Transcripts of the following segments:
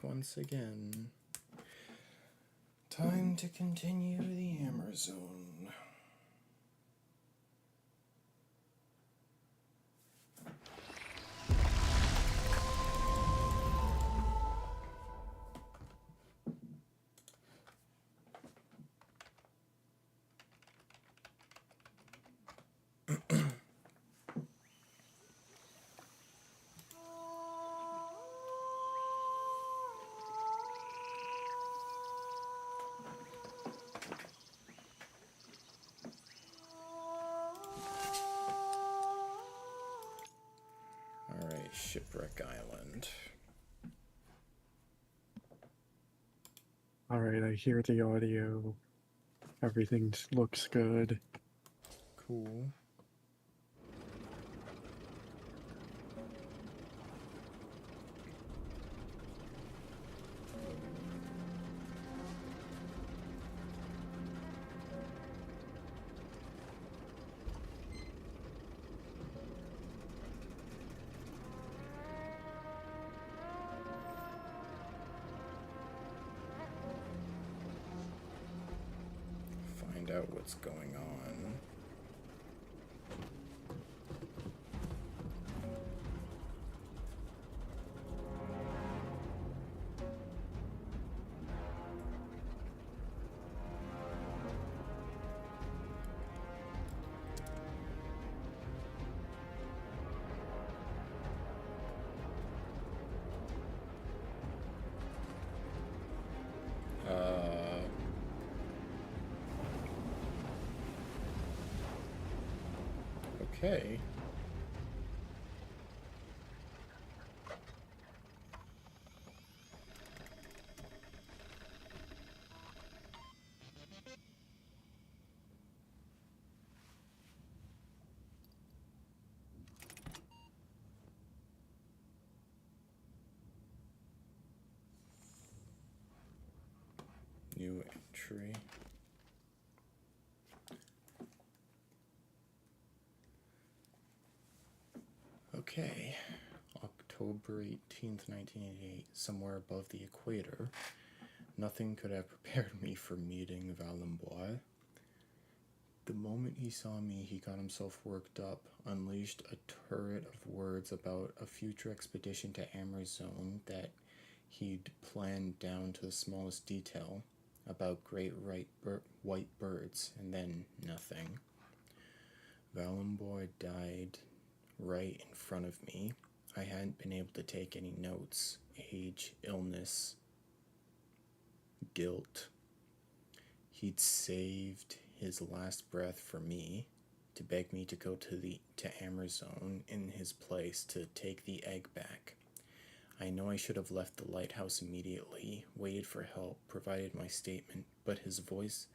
Once again. Time to continue the Amerzone. Shipwreck Island. Alright, I hear the audio. Everything looks good. Cool. Out what's going on. Okay. New entry. Okay, October 18th, 1988, somewhere above the equator. Nothing could have prepared me for meeting Valenboy. The moment he saw me, he got himself worked up, unleashed a torrent of words about a future expedition to Amerzone that he'd planned down to the smallest detail, about great white birds, and then nothing. Valenboy died right in front of me. I hadn't been able to take any notes. Age, illness, guilt. He'd saved his last breath for me, to beg me to go to Amerzone in his place to take the egg back. I know I should have left the lighthouse immediately, waited for help, provided my statement, but his voice,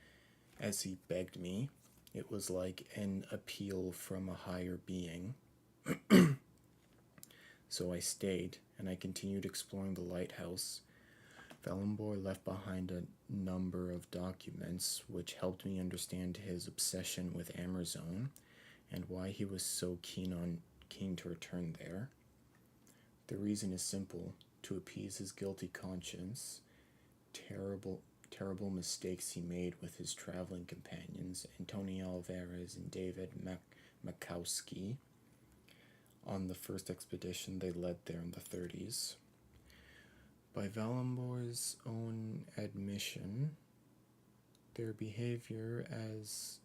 as he begged me, it was like an appeal from a higher being. So I stayed, and I continued exploring the lighthouse. Valenboy left behind a number of documents which helped me understand his obsession with Amerzone and why he was so keen to return there. The reason is simple: to appease his guilty conscience. Terrible mistakes he made with his traveling companions, Antonio Alvarez and David Makowski, on the first expedition they led there in the 30s. By Valenboy's own admission, their behavior as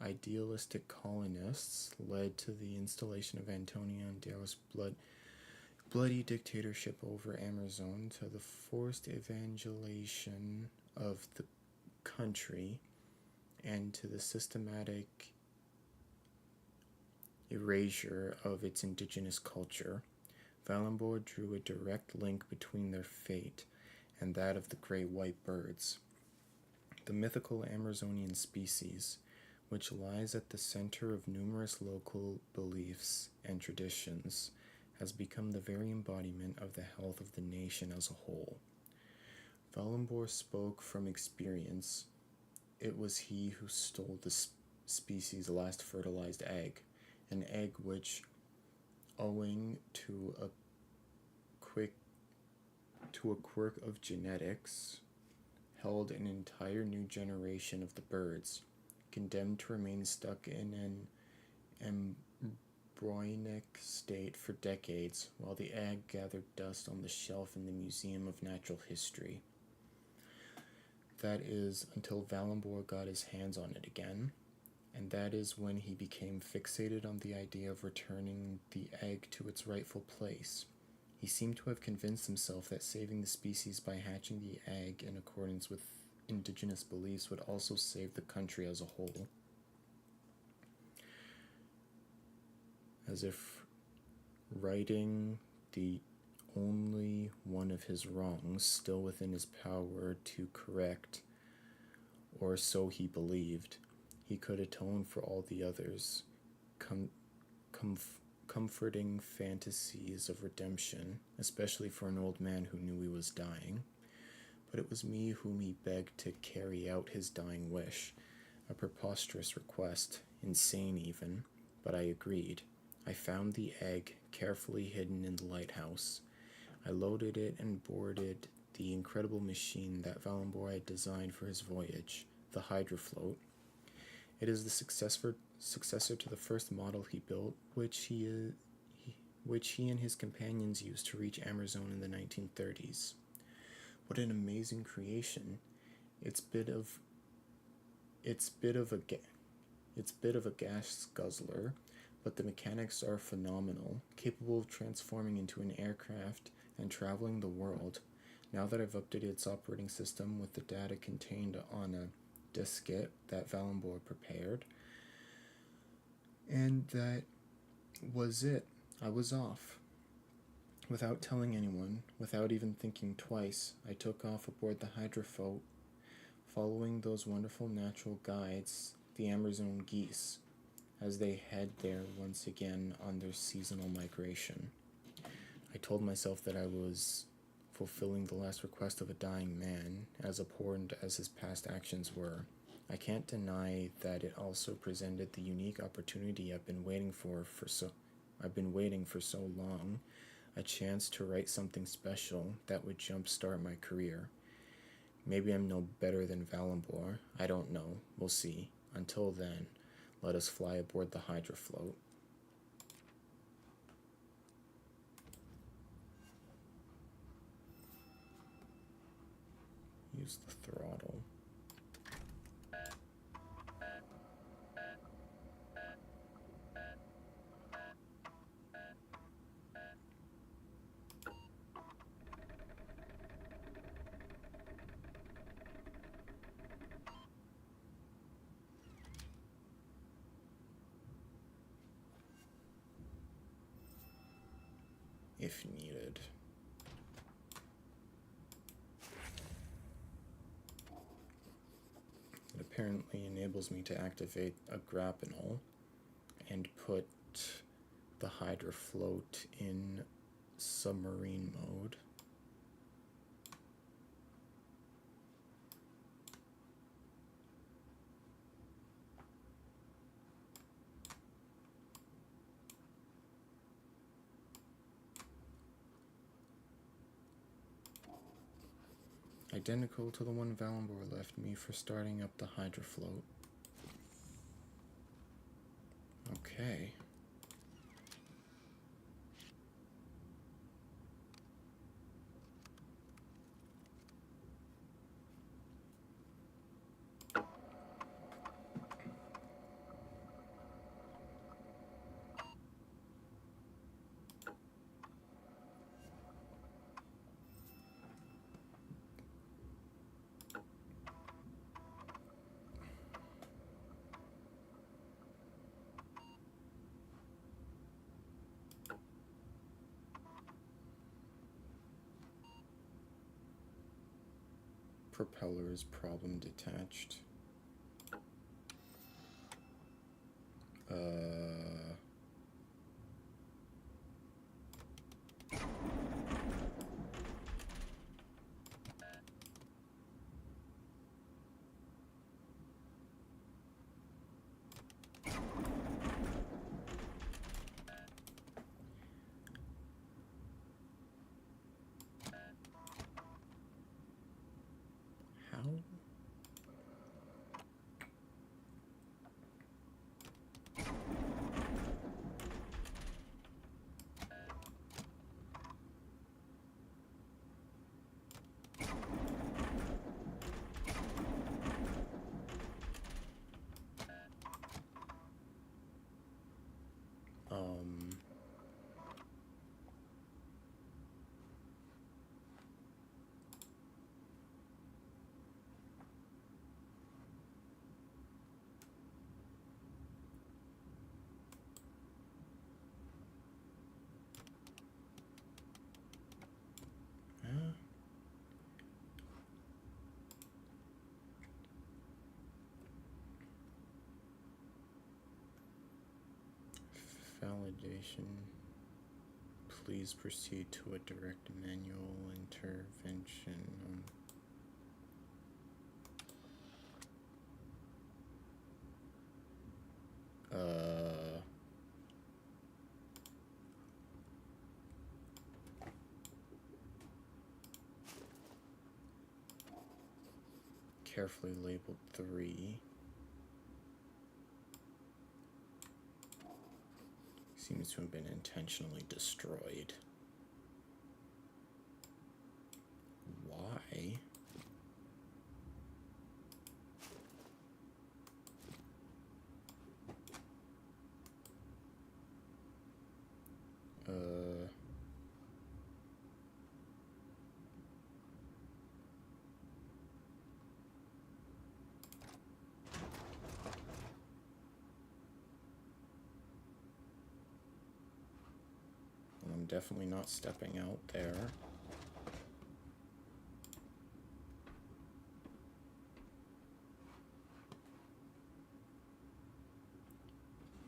idealistic colonists led to the installation of Antonio Banderas' bloody dictatorship over Amerzone, to the forced evangelization of the country, and to the systematic erasure of its indigenous culture. Valenboy drew a direct link between their fate and that of the great white birds. The mythical Amerzonian species, which lies at the center of numerous local beliefs and traditions, has become the very embodiment of the health of the nation as a whole. Valembor spoke from experience. It was he who stole the species' last fertilized egg, an egg which, owing to a quirk of genetics, held an entire new generation of the birds, condemned to remain stuck in an embryonic state for decades while the egg gathered dust on the shelf in the Museum of Natural History. That is, until Valembor got his hands on it again, and that is when he became fixated on the idea of returning the egg to its rightful place. He seemed to have convinced himself that saving the species by hatching the egg in accordance with indigenous beliefs would also save the country as a whole. As if righting the only one of his wrongs still within his power to correct, or so he believed, he could atone for all the others, comforting fantasies of redemption, especially for an old man who knew he was dying. But it was me whom he begged to carry out his dying wish, a preposterous request, insane even, but I agreed. I found the egg, carefully hidden in the lighthouse. I loaded it and boarded the incredible machine that Valembor had designed for his voyage, the Hydrofloat. It is the successor to the first model he built, which he and his companions used to reach Amerzone in the 1930s. What an amazing creation! It's bit of a gas guzzler, but the mechanics are phenomenal, capable of transforming into an aircraft and traveling the world. Now that I've updated its operating system with the data contained on a diskette that Valembor prepared, and that was it. I was off. Without telling anyone, without even thinking twice, I took off aboard the Hydrofloat, following those wonderful natural guides, the Amerzone geese, as they head there once again on their seasonal migration. I told myself that I was fulfilling the last request of a dying man, as abhorrent as his past actions were. I can't deny that it also presented the unique opportunity I've been waiting for so long, a chance to write something special that would jumpstart my career. Maybe I'm no better than Valembor. I don't know. We'll see. Until then, let us fly aboard the Hydrofloat. Use the throttle. If needed. It apparently enables me to activate a grapnel and put the Hydrofloat in submarine mode. Identical to the one Valembor left me for starting up the Hydrofloat. Okay. propellers problem detached. How? Validation. Please proceed to a direct manual intervention. Carefully labeled 3. Seems to have been intentionally destroyed. Why? I'm definitely not stepping out there.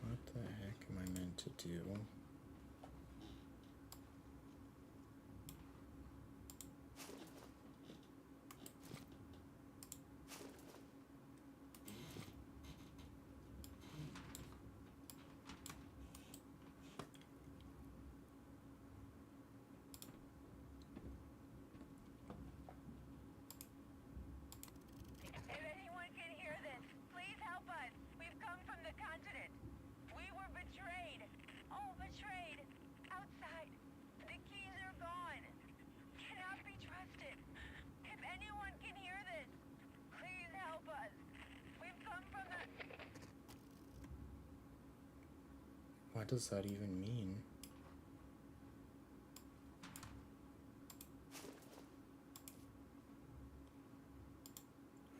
What the heck am I meant to do? What does that even mean?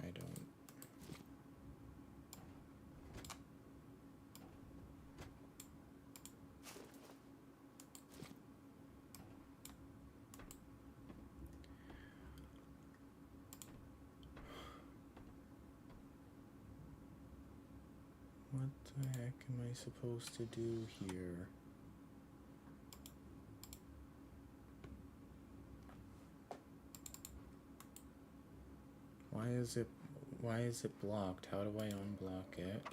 I don't. What the heck am I supposed to do here? Why is it blocked? How do I unblock it?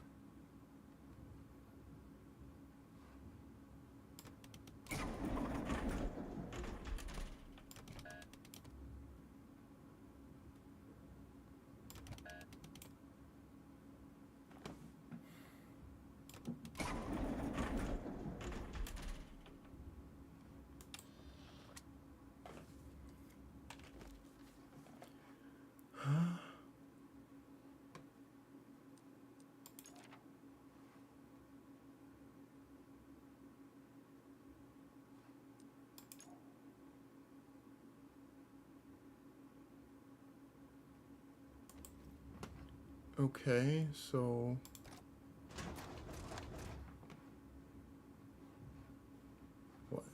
Okay, so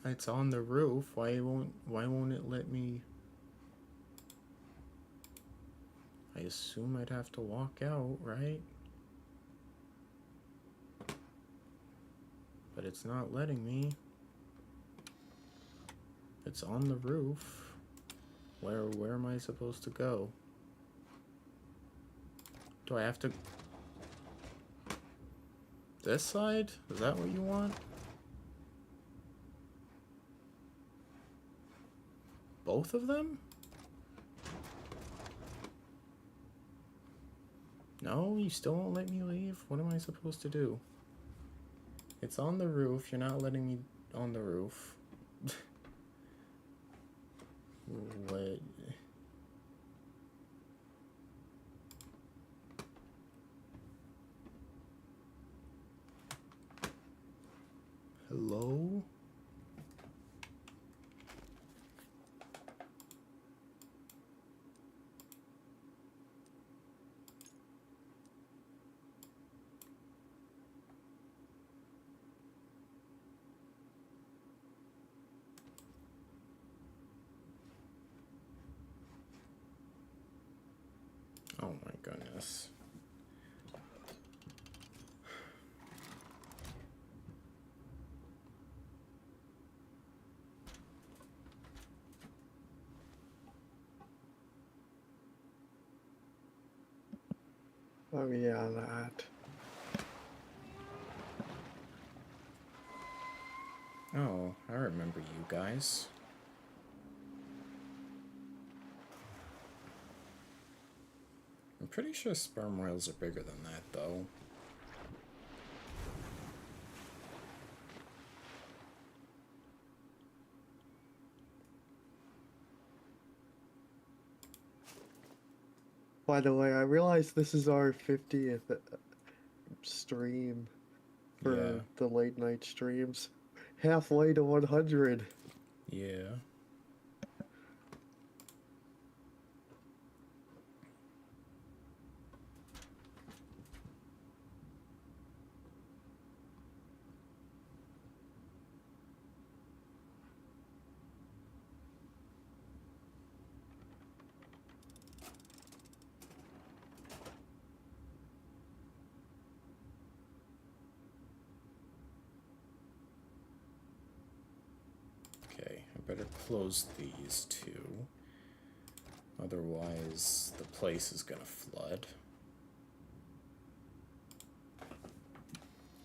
it's on the roof. Why won't it let me? I assume I'd have to walk out, right? But it's not letting me. It's on the roof. Where am I supposed to go? Do I have to... This side? Is that what you want? Both of them? No, you still won't let me leave? What am I supposed to do? It's on the roof. You're not letting me on the roof. What? Hello? Oh my goodness. Oh yeah, that. Oh, I remember you guys. I'm pretty sure sperm whales are bigger than that, though. By the way, I realize this is our 50th stream for Yeah. the late night streams. Halfway to 100. Yeah. Okay, I better close these two. Otherwise, the place is gonna flood.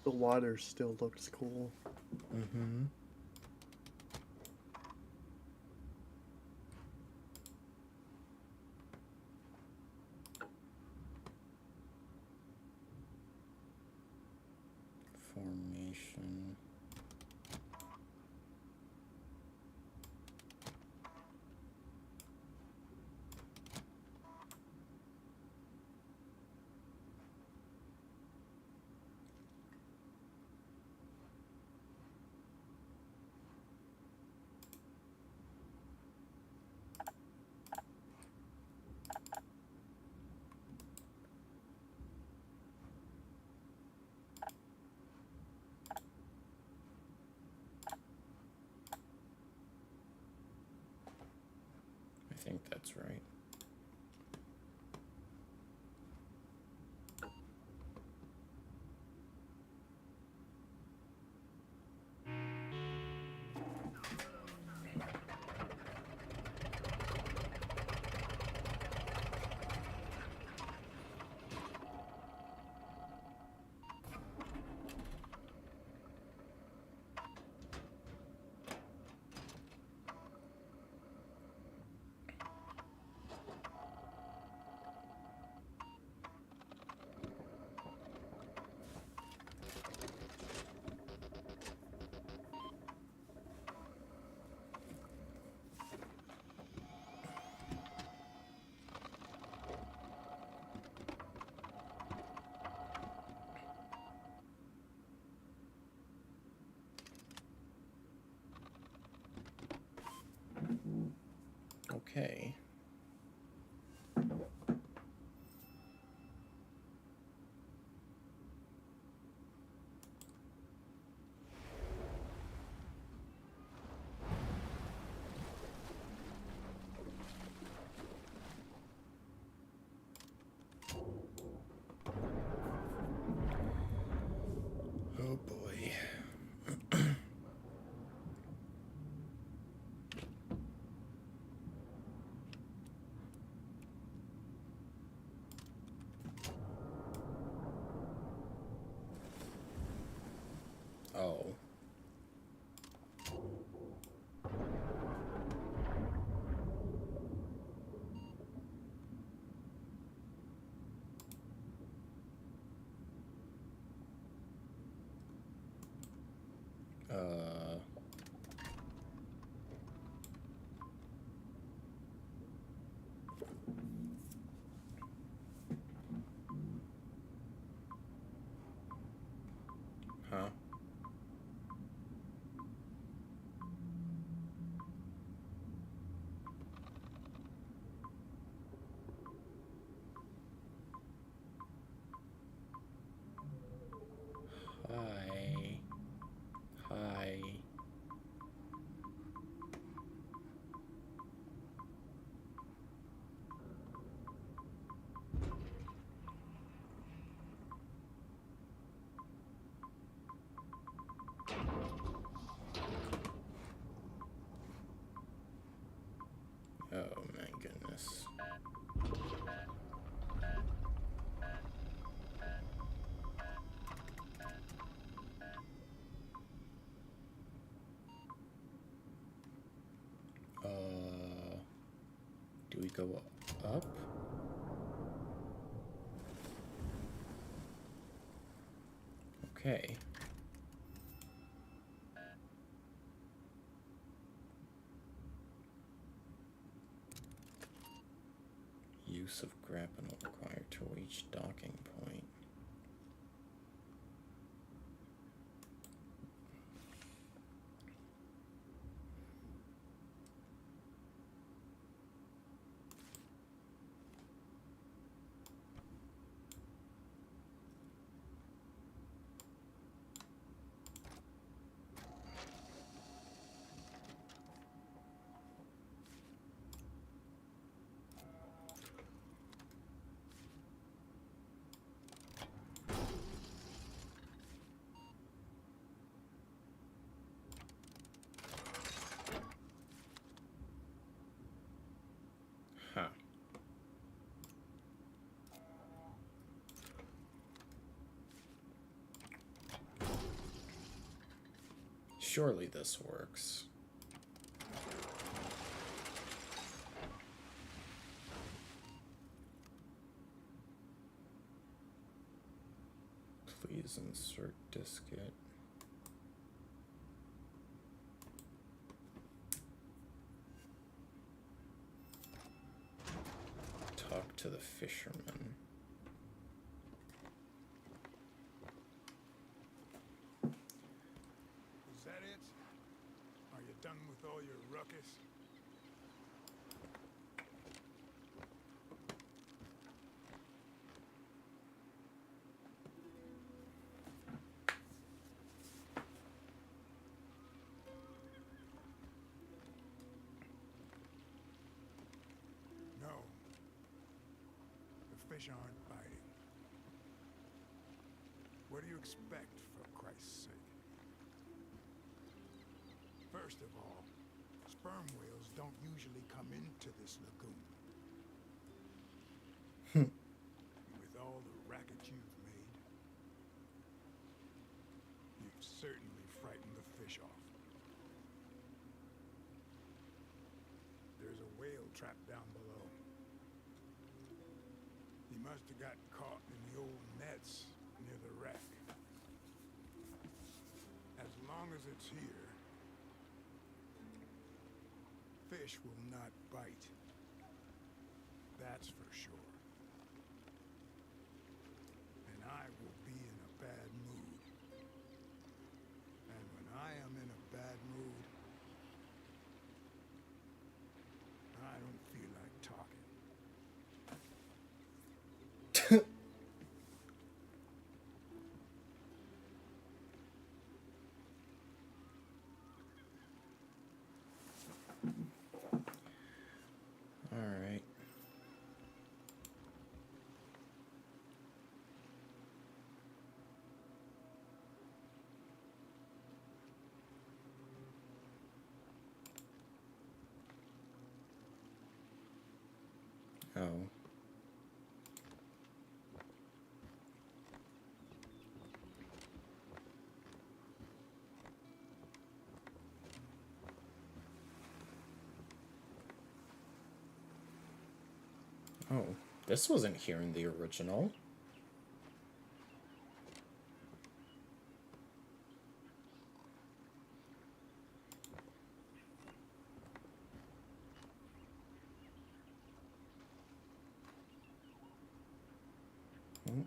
The water still looks cool. Mm-hmm. Formation. I think that's right. Okay. we go up? Okay. Use of grapnel required to reach docking point. Huh. Surely this works. Please insert diskette. Talk to the fisherman. Is that it? Are you done with all your ruckus? No. The fish aren't biting. What do you expect, for Christ's sake? First of all, sperm whales don't usually come into this lagoon. With all the racket you've made, you've certainly frightened the fish off. There's a whale trapped down below. He must have got caught in the old nets near the wreck. As long as it's here, fish will not bite. That's for sure. And I will be in a bad mood. And when I am in a bad mood, I don't feel like talking. All right. Oh. Oh, this wasn't here in the original. Oh.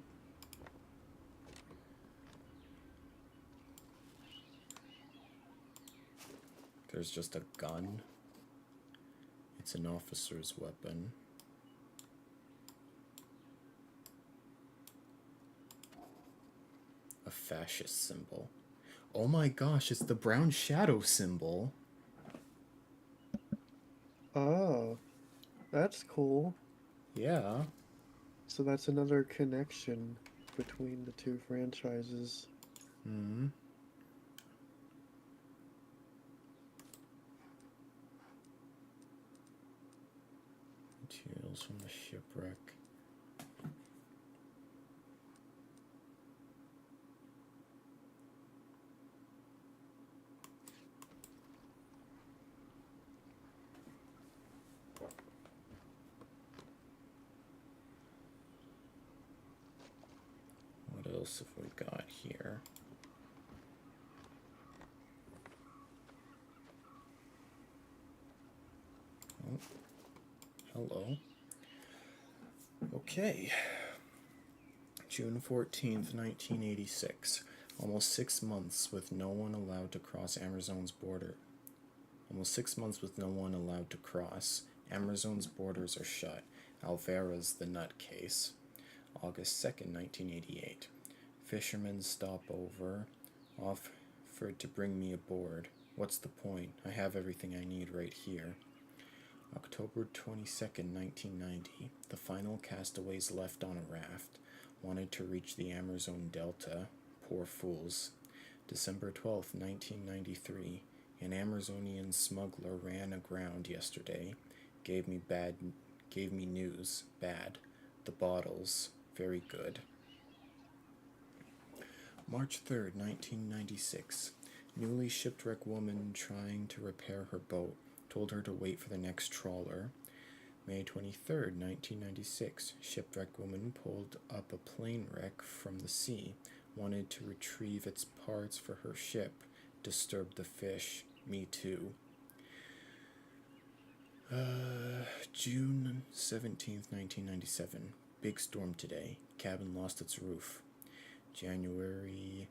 There's just a gun. It's an officer's weapon. A fascist symbol. Oh my gosh, it's the brown shadow symbol. Oh, that's cool. Yeah. So that's another connection between the two franchises. Hmm. Materials from the shipwreck. What else have we got here? Oh, hello. Okay. June 14th, 1986. Almost 6 months with no one allowed to cross Amerzone's border. Almost 6 months with no one allowed to cross. Amerzone's borders are shut. Alvera's the nutcase. August 2nd, 1988. Fishermen stop over, offered to bring me aboard. What's the point? I have everything I need right here. October 22nd, 1990. The final castaways left on a raft. Wanted to reach the Amerzone Delta. Poor fools. December 12th, 1993. An Amerzonian smuggler ran aground yesterday. Gave me news. Bad. The bottles. Very good. March 3rd, 1996. Newly shipwrecked woman trying to repair her boat. Told her to wait for the next trawler. May 23rd, 1996. Shipwrecked woman pulled up a plane wreck from the sea. Wanted to retrieve its parts for her ship. Disturbed the fish. Me too. June 17th, 1997. Big storm today. Cabin lost its roof. January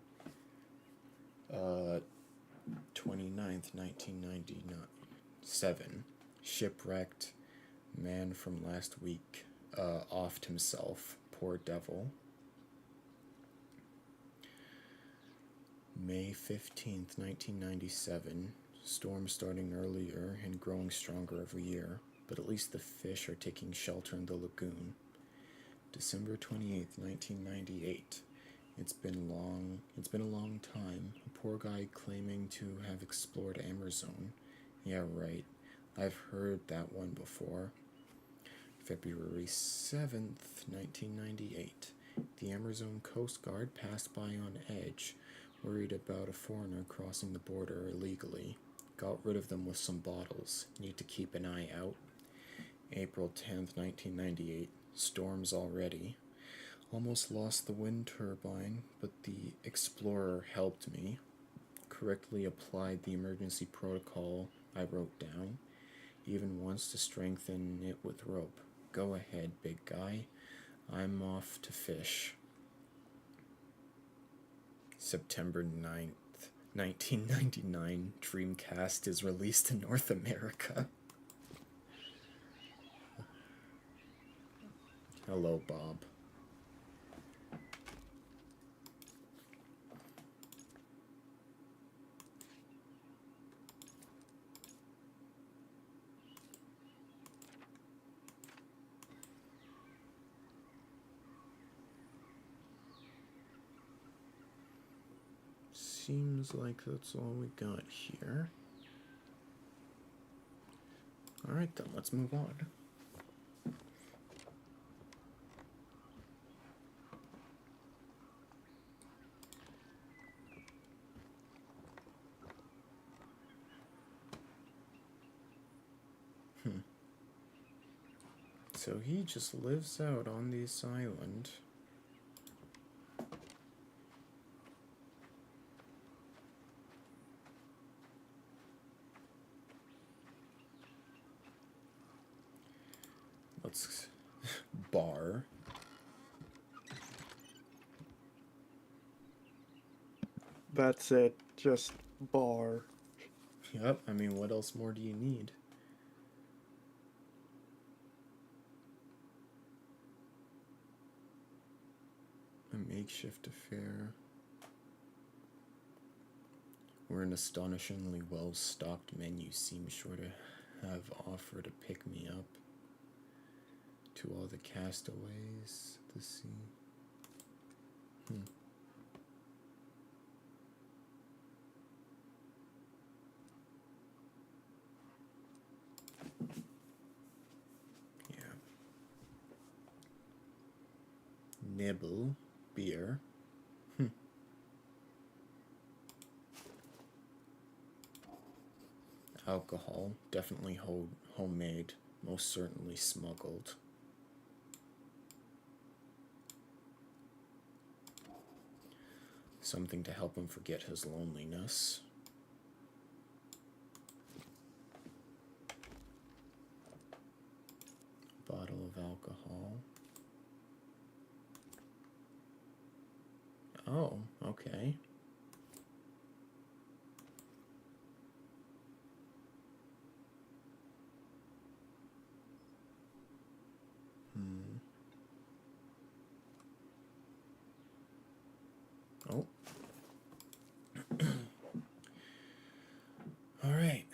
29th, 1997. Shipwrecked. Man from last week offed himself. Poor devil. May 15th, 1997. Storm starting earlier and growing stronger every year, but at least the fish are taking shelter in the lagoon. December 28th, 1998. It's been a long time. A poor guy claiming to have explored Amerzone. Yeah, right. I've heard that one before. February 7th, 1998. The Amerzone Coast Guard passed by on edge, worried about a foreigner crossing the border illegally. Got rid of them with some bottles. Need to keep an eye out. April 10th, 1998. Storms already. Almost lost the wind turbine, but the Explorer helped me. Correctly applied the emergency protocol I wrote down. Even wants to strengthen it with rope. Go ahead, big guy. I'm off to fish. September 9th, 1999. Dreamcast is released in North America. Hello, Bob. Seems like that's all we got here. Alright then, let's move on. So he just lives out on this island. Let's bar. That's it. Just bar. Yep, I mean, what else more do you need? A makeshift affair. Where an astonishingly well-stocked menu seems sure to have offered to pick me up. To all the castaways at the sea. Yeah. Nibble. Beer. Alcohol. Definitely homemade. Most certainly smuggled. something to help him forget his loneliness. Bottle of alcohol. Oh, okay. Oh. Alright.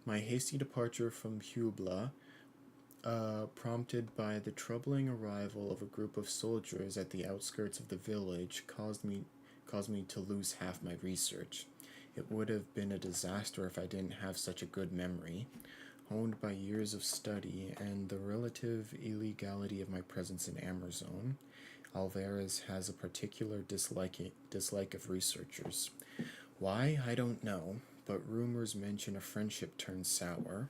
My hasty departure from Hubla, prompted by the troubling arrival of a group of soldiers at the outskirts of the village, caused me to lose half my research. It would have been a disaster if I didn't have such a good memory, honed by years of study and the relative illegality of my presence in Amerzone. Alvarez has a particular dislike of researchers. Why, I don't know, but rumors mention a friendship turned sour.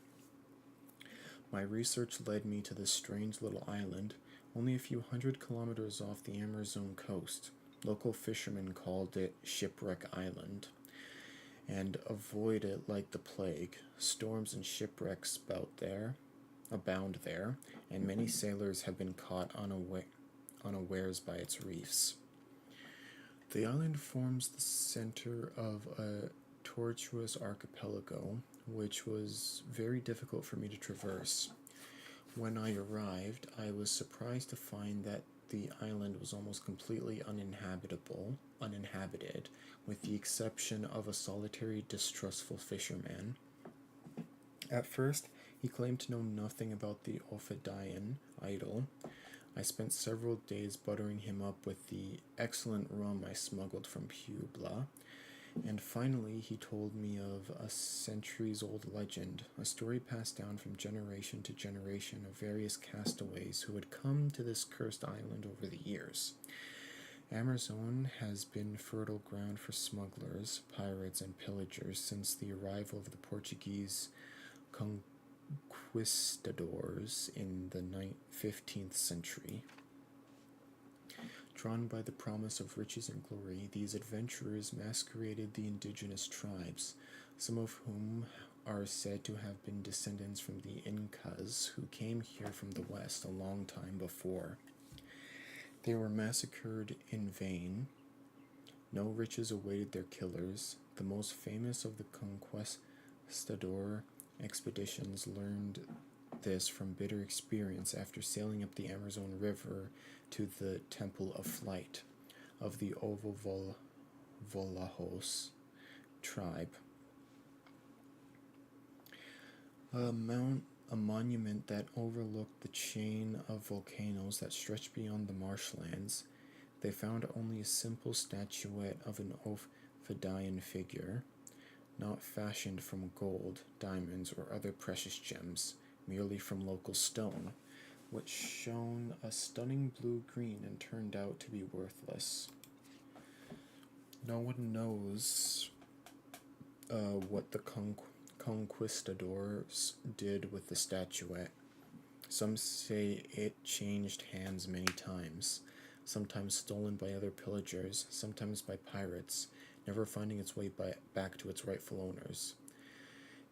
My research led me to this strange little island, only a few 100 kilometers off the Amerzone coast. Local fishermen called it Shipwreck Island, and avoid it like the plague. Storms and shipwrecks abound there, and many sailors have been caught unawares by its reefs. The island forms the center of a tortuous archipelago, which was very difficult for me to traverse. When I arrived, I was surprised to find that the island was almost completely uninhabited, with the exception of a solitary, distrustful fisherman. At first, he claimed to know nothing about the Ophidian idol. I spent several days buttering him up with the excellent rum I smuggled from Puebla, and finally he told me of a centuries-old legend, a story passed down from generation to generation of various castaways who had come to this cursed island over the years. Amerzone has been fertile ground for smugglers, pirates, and pillagers since the arrival of the Portuguese conquistadors in the 15th century. Drawn by the promise of riches and glory, these adventurers masqueraded the indigenous tribes, some of whom are said to have been descendants from the Incas who came here from the west a long time before. They were massacred in vain. No riches awaited their killers. The most famous of the conquistador expeditions learned this from bitter experience after sailing up the Amerzone River to the Temple of Flight of the Ovovolajos tribe. A monument that overlooked the chain of volcanoes that stretched beyond the marshlands. They found only a simple statuette of an Ophidian figure, not fashioned from gold, diamonds, or other precious gems, merely from local stone, which shone a stunning blue-green and turned out to be worthless. No one knows what the conquistadors did with the statuette. Some say it changed hands many times, sometimes stolen by other pillagers, sometimes by pirates, never finding its way back to its rightful owners.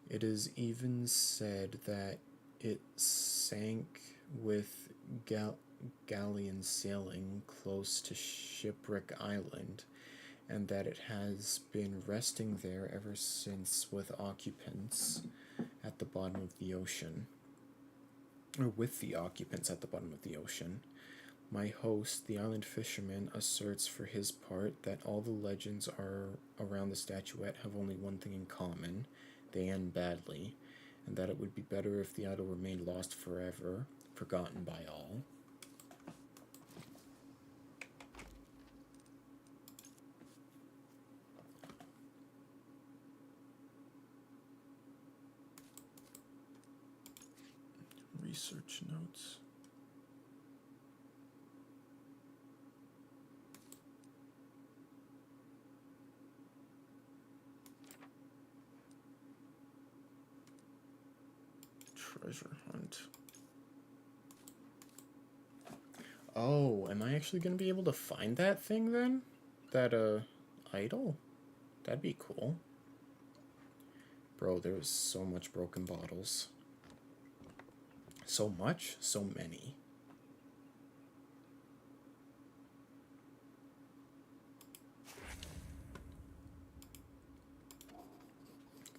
It is even said that it sank with galleon sailing close to Shipwreck Island, and that it has been resting there ever since with occupants at the bottom of the ocean. Or with the occupants at the bottom of the ocean. My host, the island fisherman, asserts for his part that all the legends around the statuette have only one thing in common: they end badly, and that it would be better if the idol remained lost forever, forgotten by all. Research notes. Treasure hunt. Oh, am I actually going to be able to find that thing then? That idle? That'd be cool. Bro, there's so much broken bottles. So much? So many.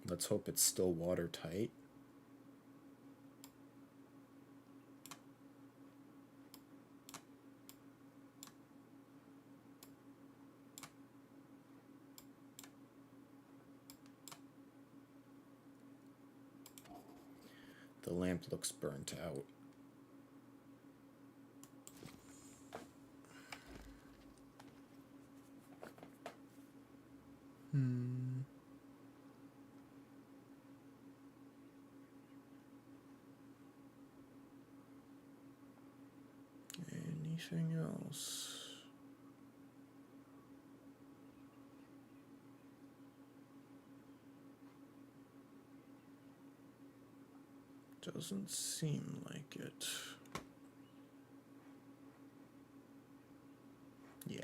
Let's hope it's still watertight. The lamp looks burnt out. Anything else? Doesn't seem like it. Yeah.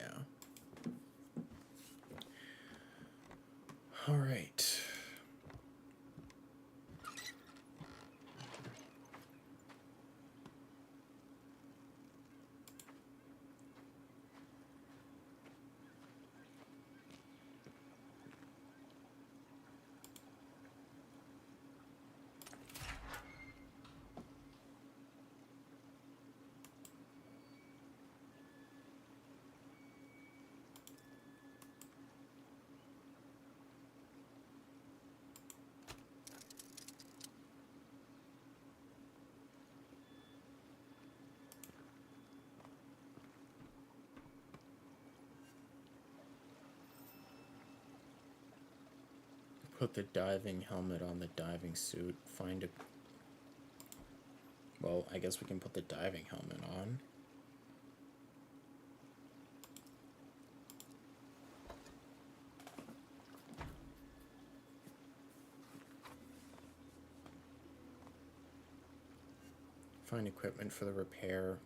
All right. Put the diving helmet on the diving suit. Find a... Well, I guess we can put the diving helmet on. Find equipment for the repair.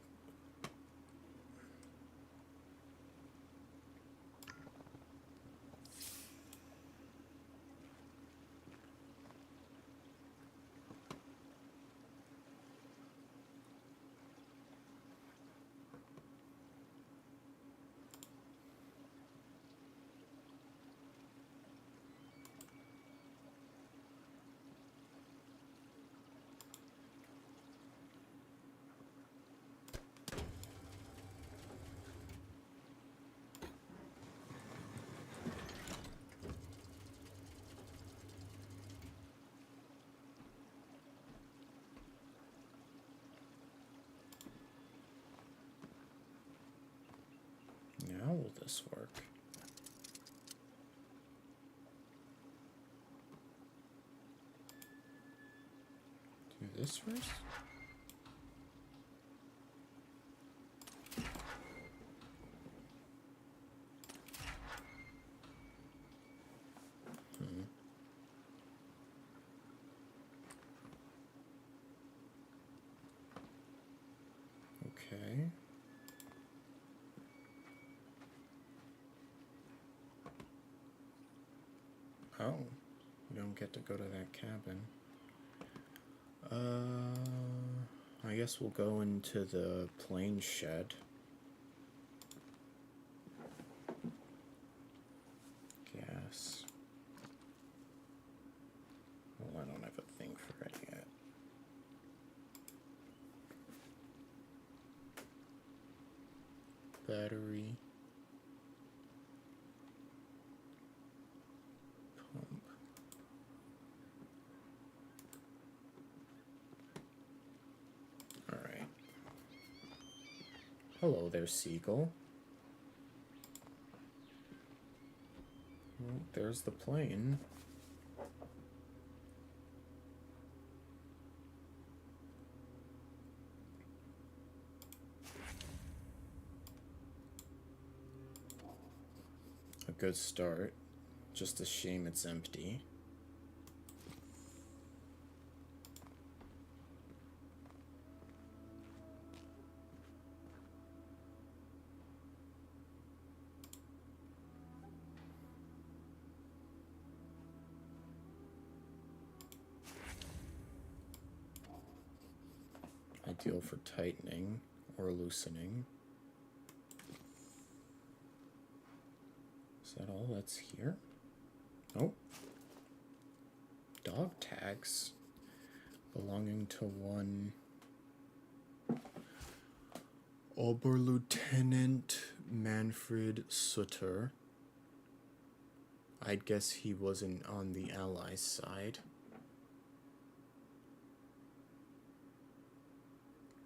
Now will this work? Do this first? Okay. Oh, we don't get to go to that cabin. I guess we'll go into the plane shed. Gas. Well, I don't have a thing for it yet. Battery. Pump. All right. Hello there, seagull. Well, there's the plane. A good start. Just a shame it's empty. ideal for tightening or loosening. Is that all that's here? Oh. Dog tags belonging to one Oberlieutenant Manfred Sutter. I'd guess he wasn't on the Allies' side.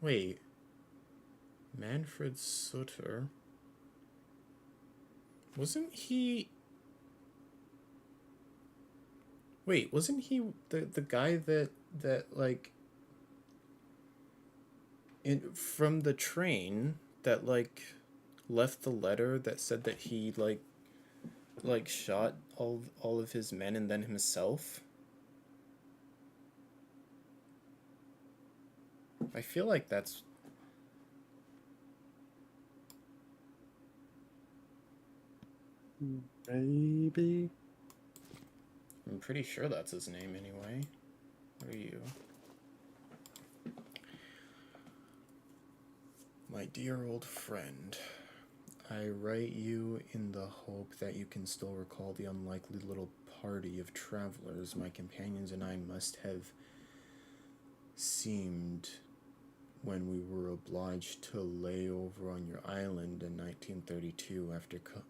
Wait. Manfred Sutter? Wasn't he... Wait, wasn't he the guy that like... from the train that, like, left the letter that said that he, like shot all of his men and then himself? I feel like that's... Maybe? I'm pretty sure that's his name anyway. What are you? My dear old friend, I write you in the hope that you can still recall the unlikely little party of travelers my companions and I must have seemed when we were obliged to lay over on your island in 1932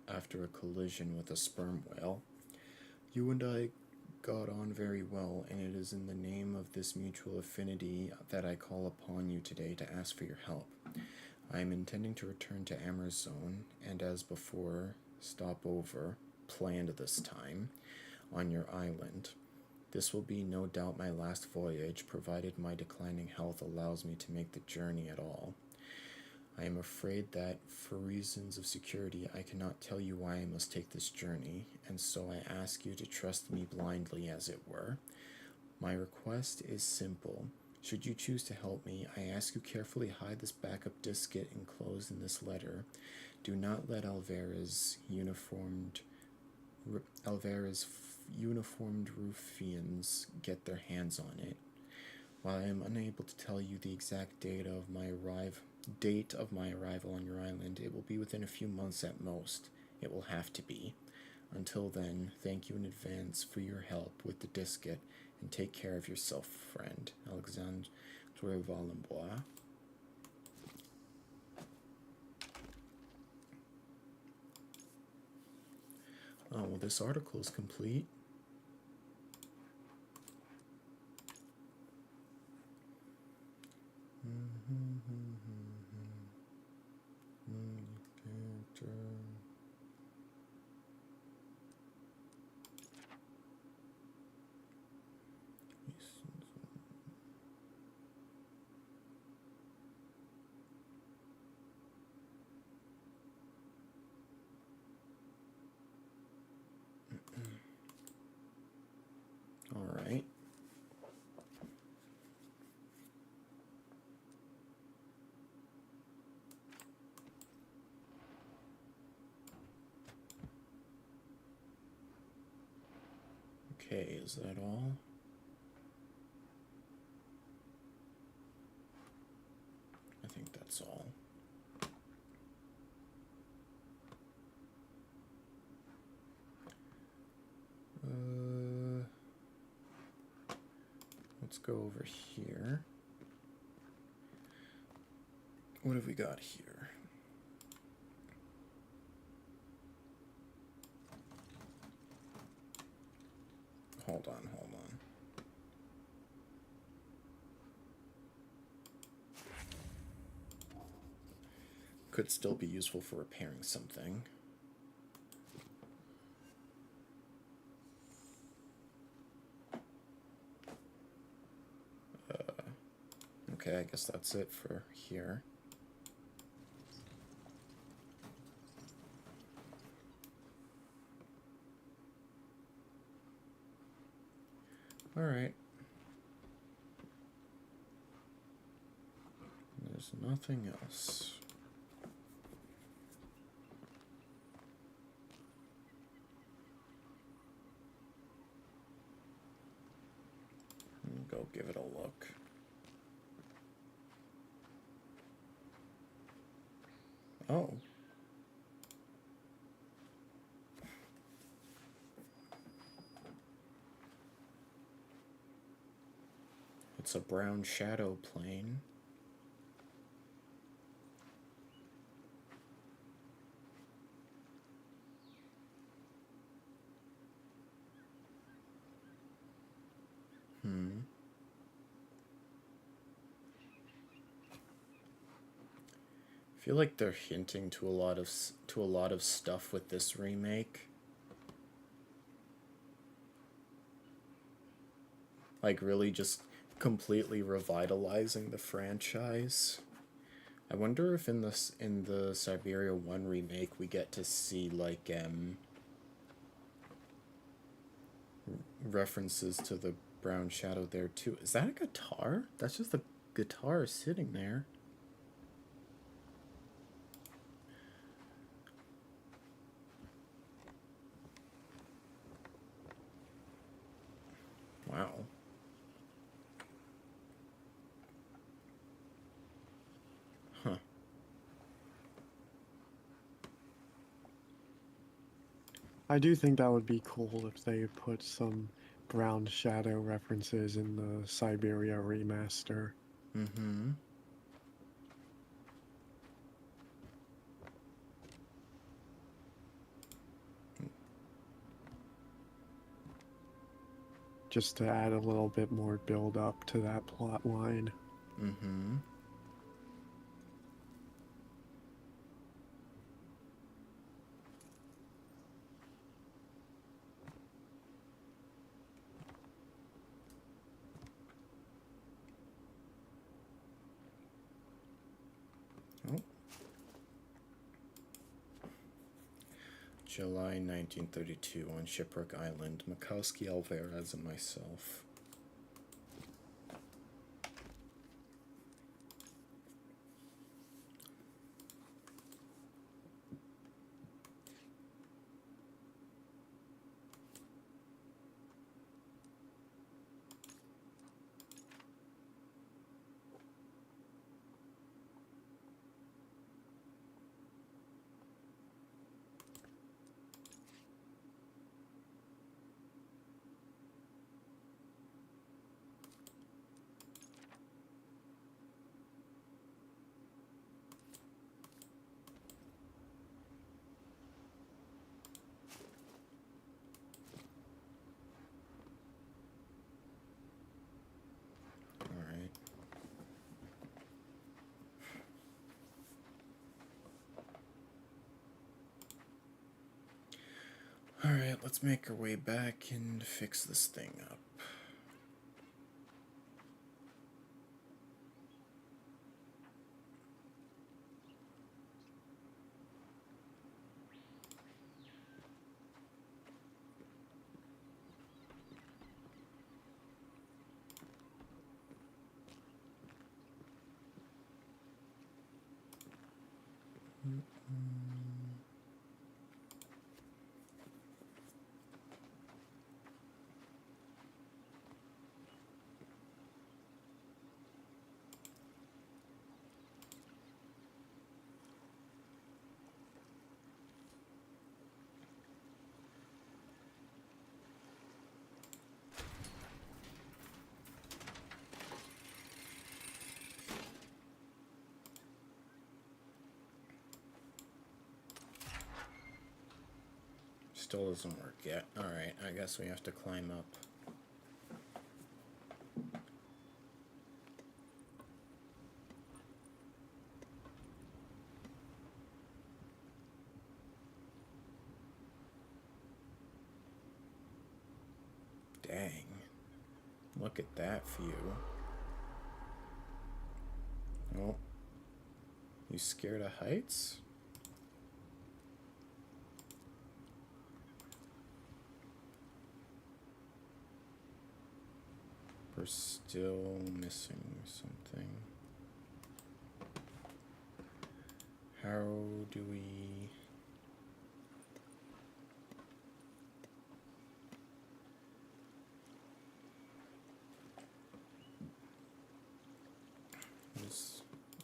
after a collision with a sperm whale. You and I got on very well, and it is in the name of this mutual affinity that I call upon you today to ask for your help. I am intending to return to Amerzone, and as before, stop over, planned this time, on your island. This will be no doubt my last voyage, provided my declining health allows me to make the journey at all. I am afraid that, for reasons of security, I cannot tell you why I must take this journey, and so I ask you to trust me blindly, as it were. My request is simple. Should you choose to help me, I ask you carefully hide this backup diskette enclosed in this letter. Do not let Alvarez's uniformed ruffians get their hands on it. While I am unable to tell you the exact date of my arrival on your island, it will be within a few months at most. It will have to be. Until then, thank you in advance for your help with the diskette, and take care of yourself, friend. Alexandre Valenbois. Oh, well, this article is complete. All right. Okay, is that all? I think that's all. Let's go over here. What have we got here? Hold on. Could still be useful for repairing something. Okay, I guess that's it for here. All right. There's nothing else. Go give it a look. Oh. It's a brown shadow plane. I feel like they're hinting to a lot of stuff with this remake. Like really just completely revitalizing the franchise. I wonder if in the Siberia 1 remake we get to see like references to the brown shadow there too. Is that a guitar? That's just a guitar sitting there. Wow. Huh. I do think that would be cool if they put some Brown Shadow references in the Siberia remaster. Mm-hmm. Just to add a little bit more build up to that plot line. Mm-hmm. Oh. July 1932 on Shipwreck Island. Mikowski, Alvarez, and myself. Alright, let's make our way back and fix this thing up. Still doesn't work yet. Alright, I guess we have to climb up. Dang. Look at that view. Oh. You scared of heights? We're still missing something. How do we...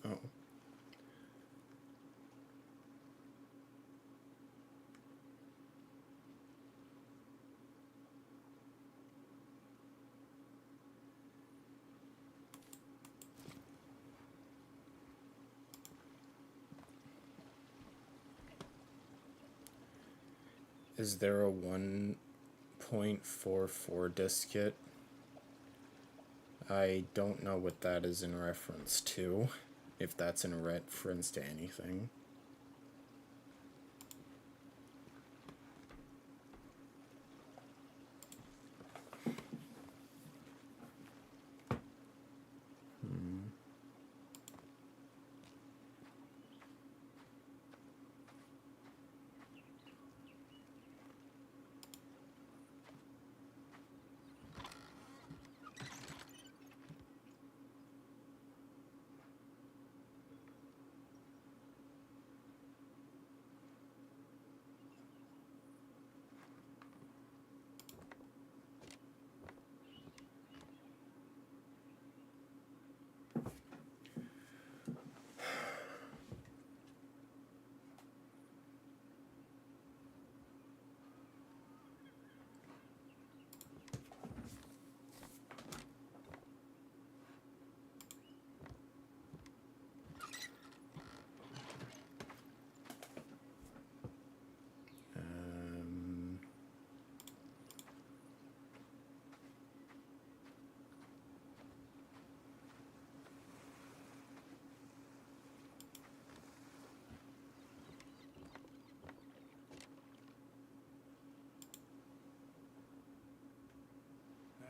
Oh. Is there a 1.44 diskette? I don't know what that is in reference to, if that's in reference to anything.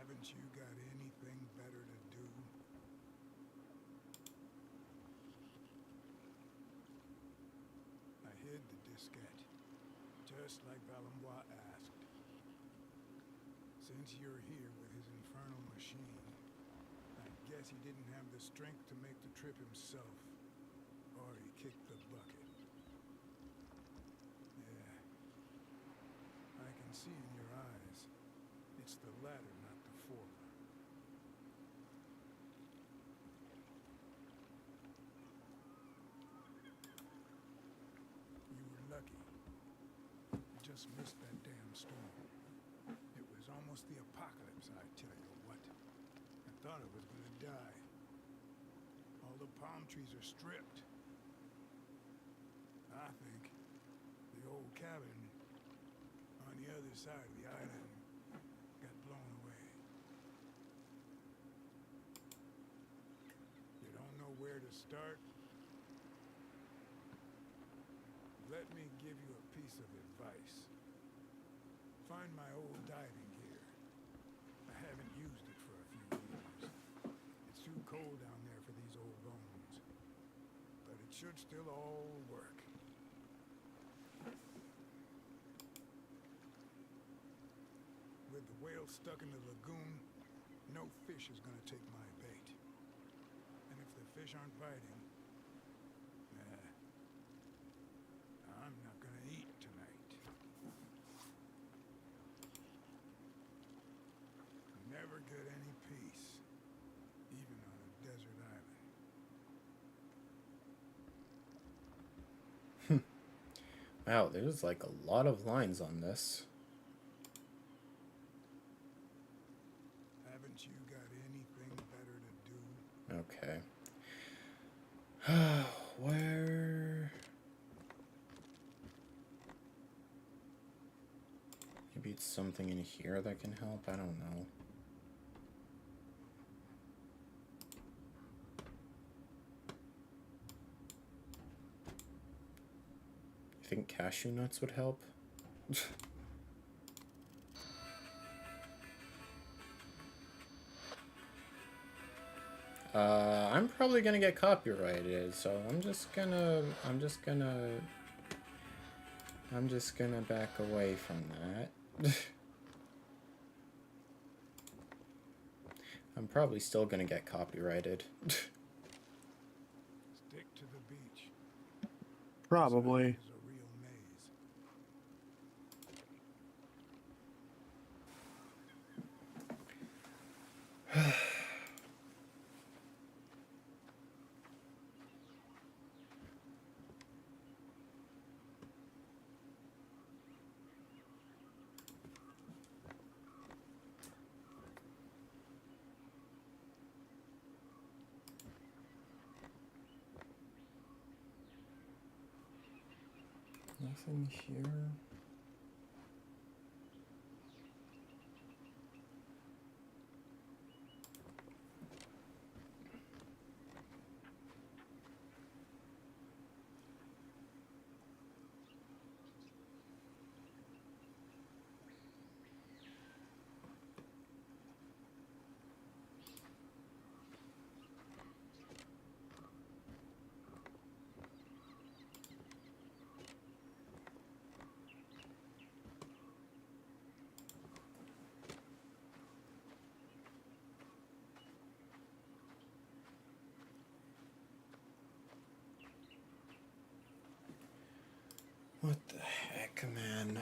Haven't you got anything better to do? I hid the diskette, just like Valenbois asked. Since you're here with his infernal machine, I guess he didn't have the strength to make the trip himself, or he kicked the bucket. Yeah, I can see in your eyes. It's the latter, not the former. You were lucky. You just missed that damn storm. It was almost the apocalypse, I tell you what. I thought I was gonna die. All the palm trees are stripped. I think the old cabin on the other side of the island got blown away. You don't know where to start? Let me give you a piece of advice. Find my old diving gear. I haven't used it for a few years. It's too cold down there for these old bones. But it should still all work. With the whale stuck in the lagoon, no fish is gonna take my bait. And if the fish aren't biting, I'm not gonna eat tonight. Never get any peace, even on a desert island. Wow, there's like a lot of lines on this. Haven't you got anything better to do? Okay. Where? Maybe it's something in here that can help? I don't know. You think cashew nuts would help? I'm probably gonna get copyrighted, so I'm just gonna back away from that. I'm probably still gonna get copyrighted. Stick to the beach. Probably. This island is a real maze. Nothing here. What the heck, man?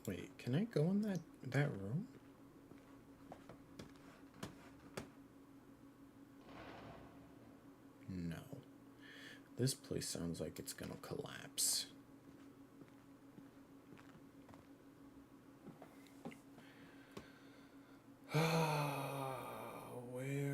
Wait, can I go in that room? No. This place sounds like it's gonna collapse. Where?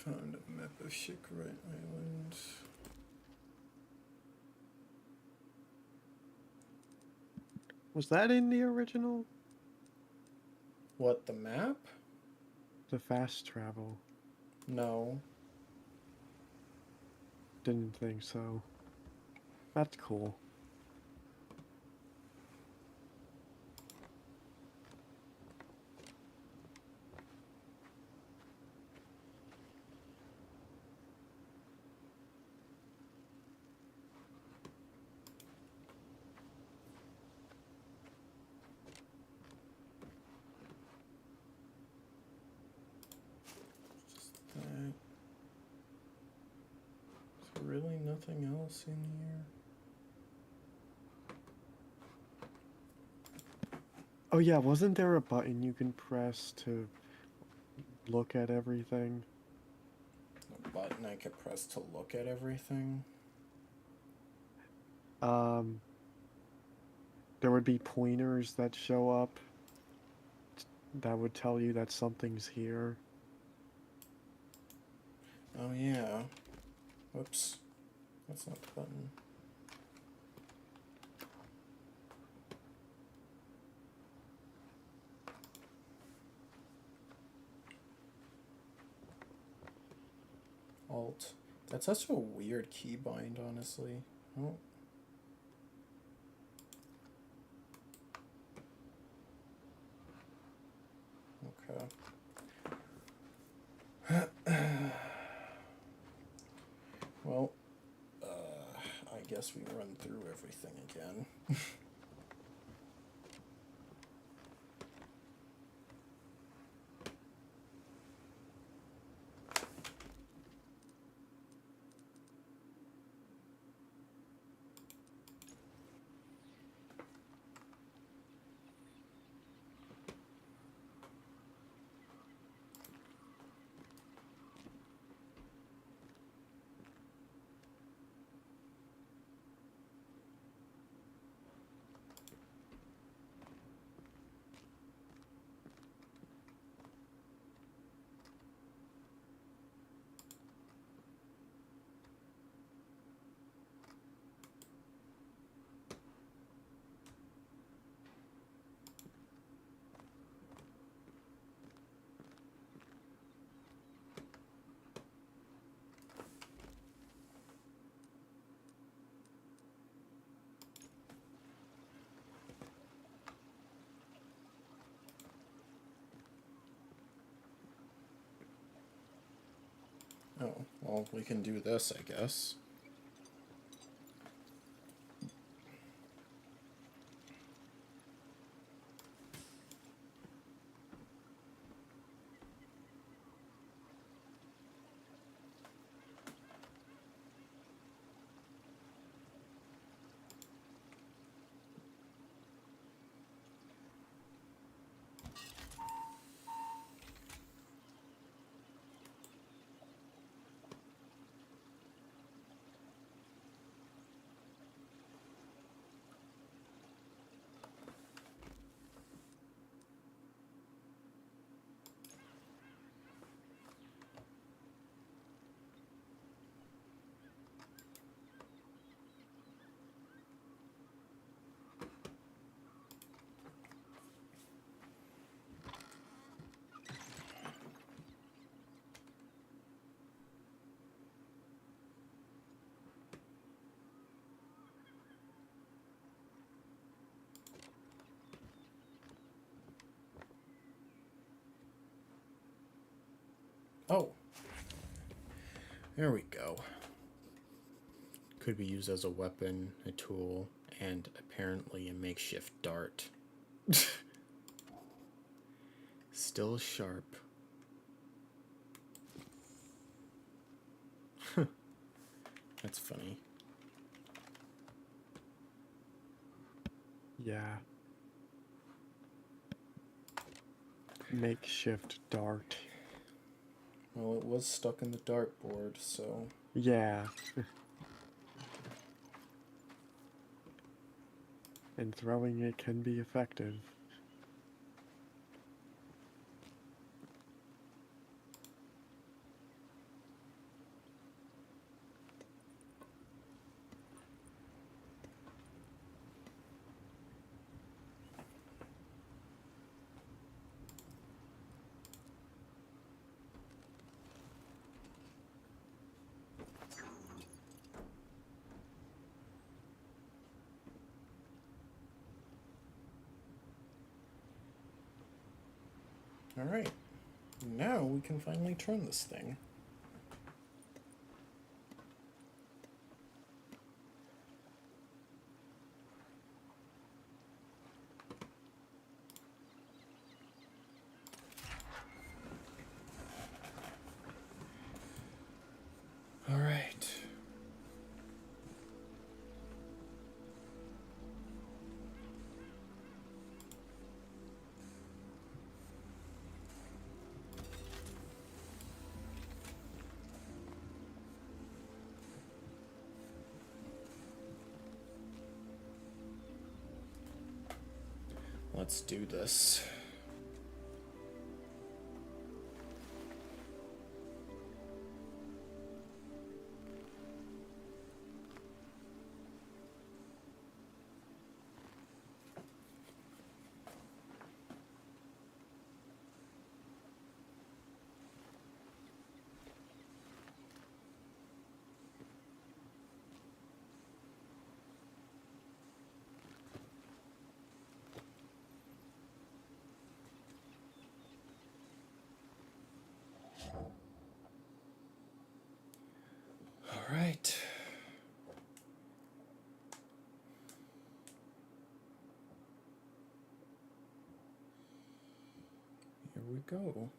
Found a map of Shikra Island. Was that in the original? What, the map? The fast travel. No. Didn't think so. That's cool. Just that. Is there really nothing else in here? Oh yeah, wasn't there a button you can press to look at everything? A button I could press to look at everything? There would be pointers that show up that would tell you that something's here. Oh yeah. Whoops. That's not the button. Alt. That's such a weird keybind, honestly. Oh. Okay. Well, I guess we run through everything again. Oh, well, we can do this, I guess. Oh. There we go. Could be used as a weapon, a tool, and apparently a makeshift dart. Still sharp. That's funny. Yeah. Makeshift dart. Well, it was stuck in the dartboard, so... Yeah. And throwing it can be effective. Alright. Now we can finally turn this thing. Alright. Let's do this. All right. Here we go.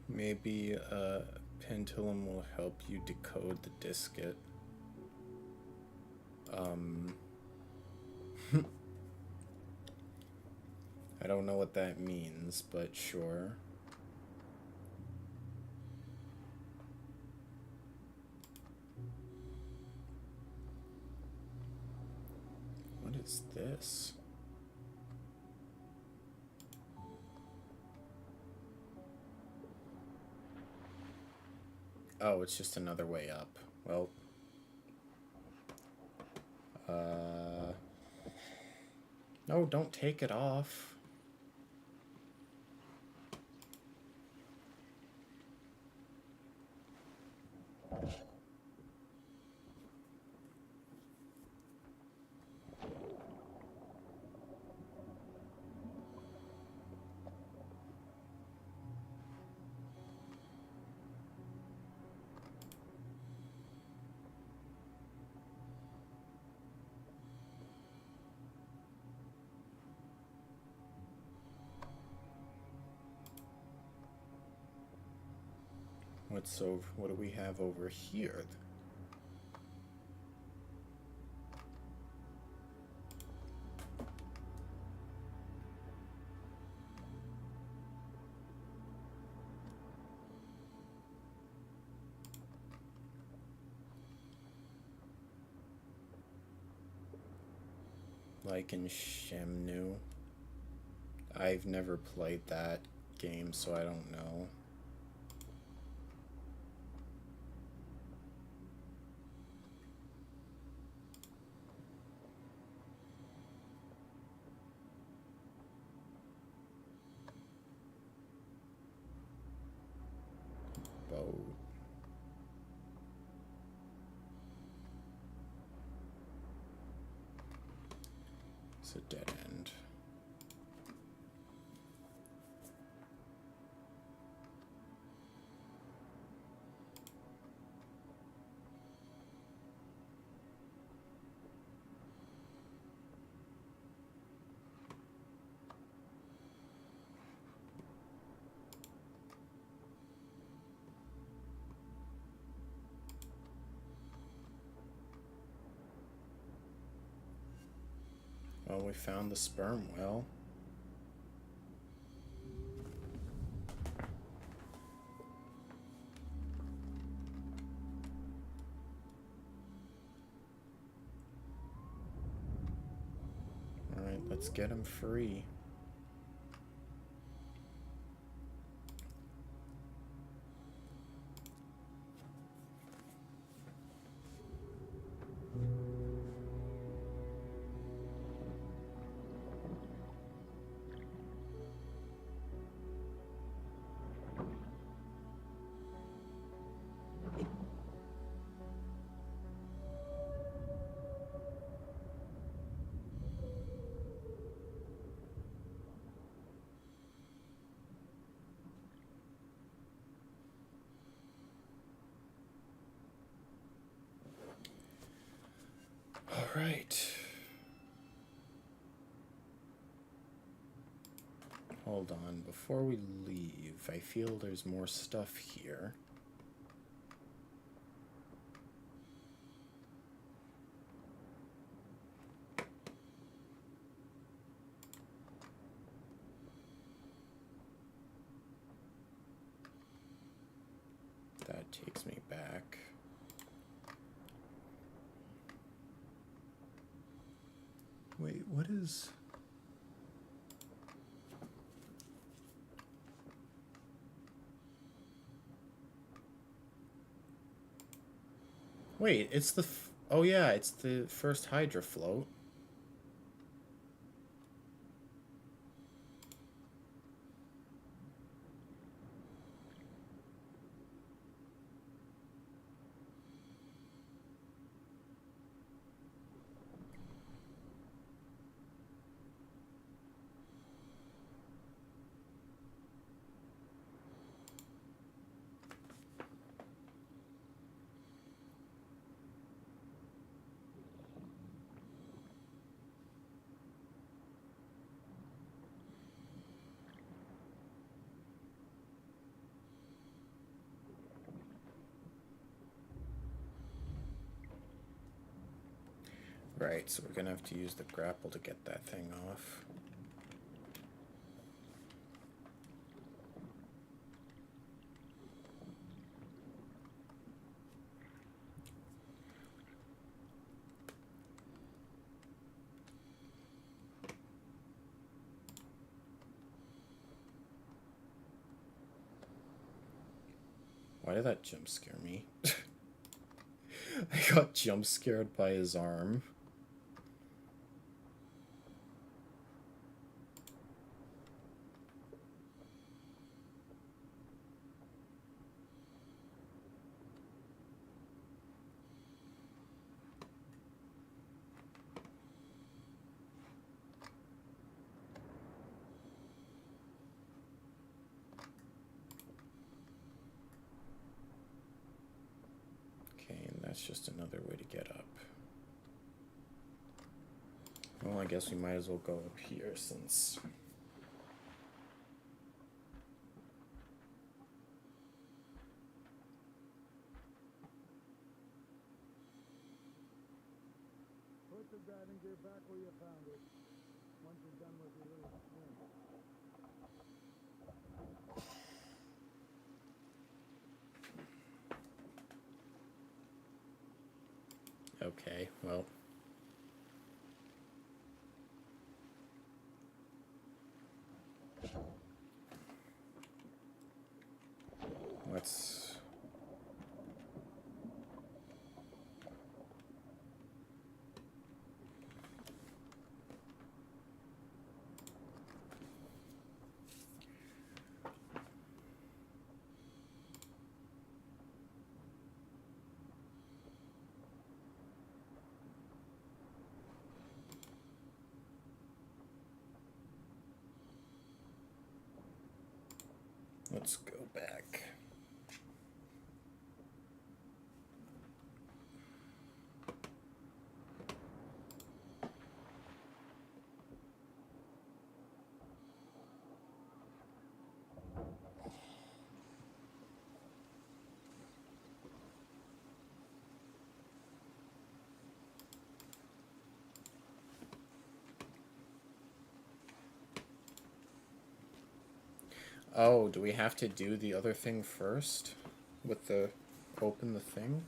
Maybe Pendulum will help you decode the diskette. I don't know what that means, but sure. What is this? Oh, it's just another way up. Well, no, don't take it off. What do we have over here? Like in Shemnu. I've never played that game, so I don't know. Boat. It's a dead end. Well, we found the sperm whale. Alright, let's get him free. Right. Hold on, before we leave, I feel there's more stuff here. That takes me back. Wait, what is... Wait, it's the... Oh yeah, it's the first Hydra float. Right, so we're gonna have to use the grapple to get that thing off. Why did that jump scare me? I got jump scared by his arm. That's just another way to get up. Well, I guess we might as well go up here since... Put the diving gear back where you found it. Once you're done with your little swim. Okay, well... Let's... Let's go back. Oh, do we have to do the other thing first? With the... open the thing?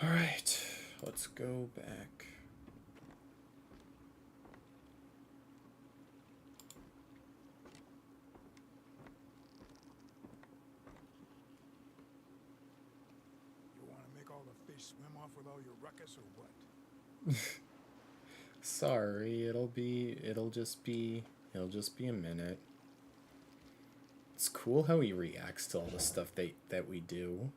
Alright, go back. You want to make all the fish swim off with all your ruckus or what? Sorry, it'll just be a minute. It's cool how he reacts to all the stuff that we do.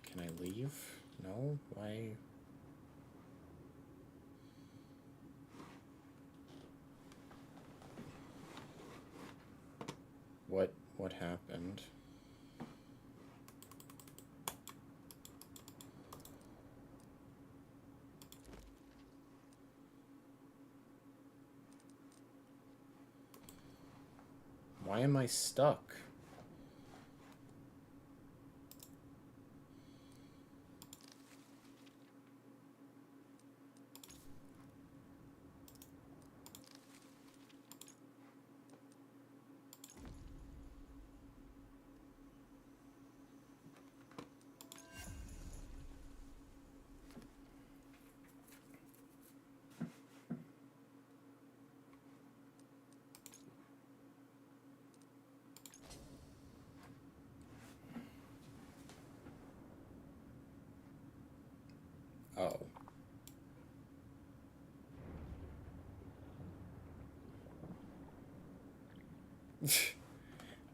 Can I leave? No? Why? What happened? Why am I stuck? Oh.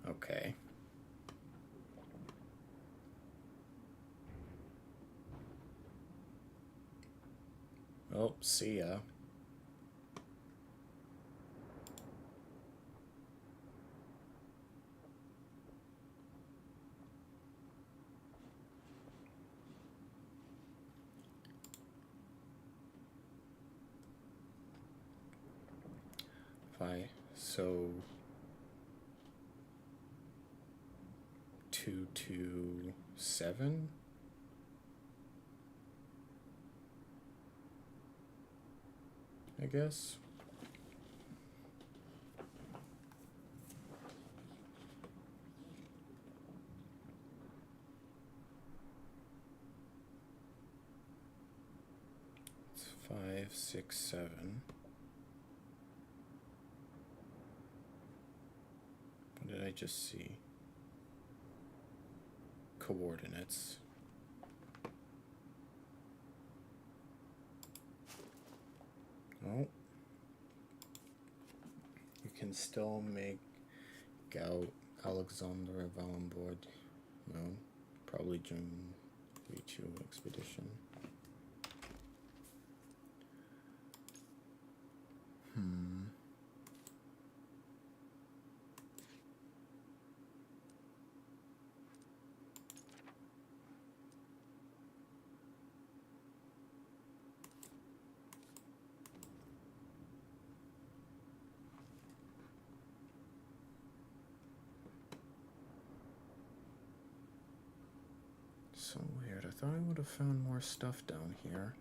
Okay. Oh, see ya. So 227, I guess. It's 5, 6, 7. What did I just see? Coordinates. Oh. You can still make Alexander Valenboard. No, probably during V2 expedition. So weird. I thought I would have found more stuff down here.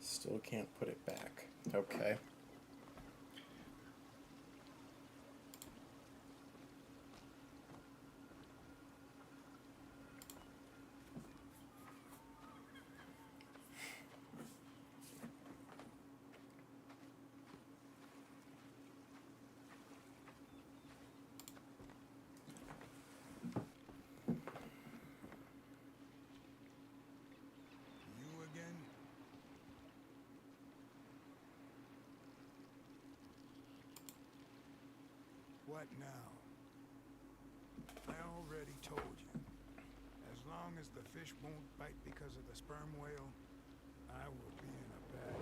Still can't put it back. Okay. You again? What now? I already told you. As long as the fish won't bite because of the sperm whale, I will be in a bad.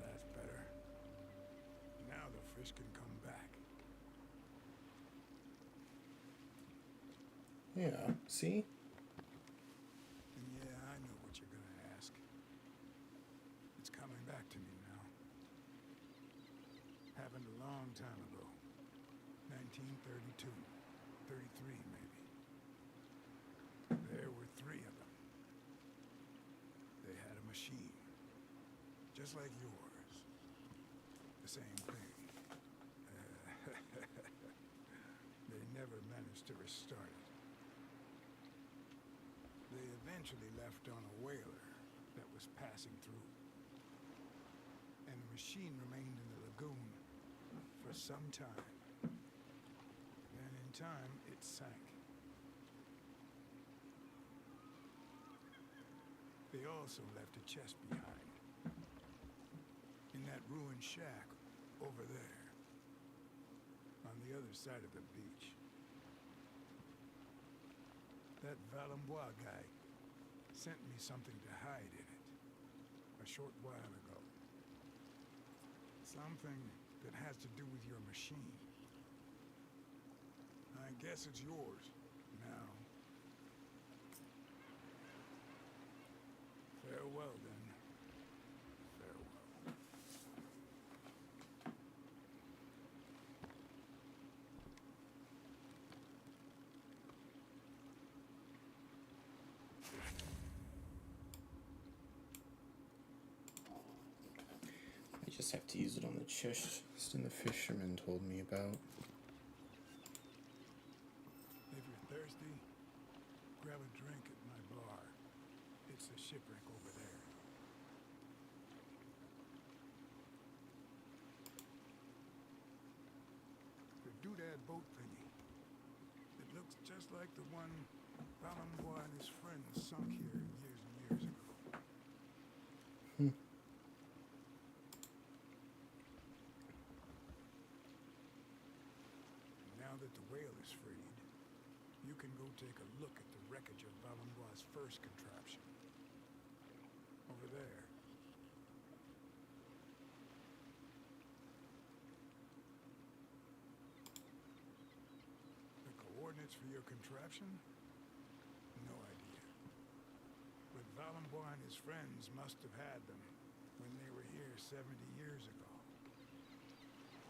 That's better. Now the fish can come back. Yeah, see? Yeah, I know what you're gonna ask. It's coming back to me now. Happened a long time ago. 1932. 33, maybe. There were 3 of them. They had a machine. Just like yours. The same thing. They never managed to restart it. They eventually left on a whaler that was passing through. And the machine remained in the lagoon for some time. Then in time, it sank. They also left a chest behind. In that ruined shack over there. On the other side of the beach. That Valembois guy sent me something to hide in it a short while ago. Something that has to do with your machine. I guess it's yours now. Farewell, then. Farewell. I just have to use it on the chest the fisherman told me about. If you're thirsty, grab a drink at my bar. It's the shipwreck over there. The doodad boat thingy. It looks just like the one Valembois and his friends sunk here years and years ago. Now that the whale is freed, you can go take a look at the wreckage of Valembois' first contraption. Over there. The coordinates for your contraption? No idea. But Valembois and his friends must have had them when they were here 70 years ago.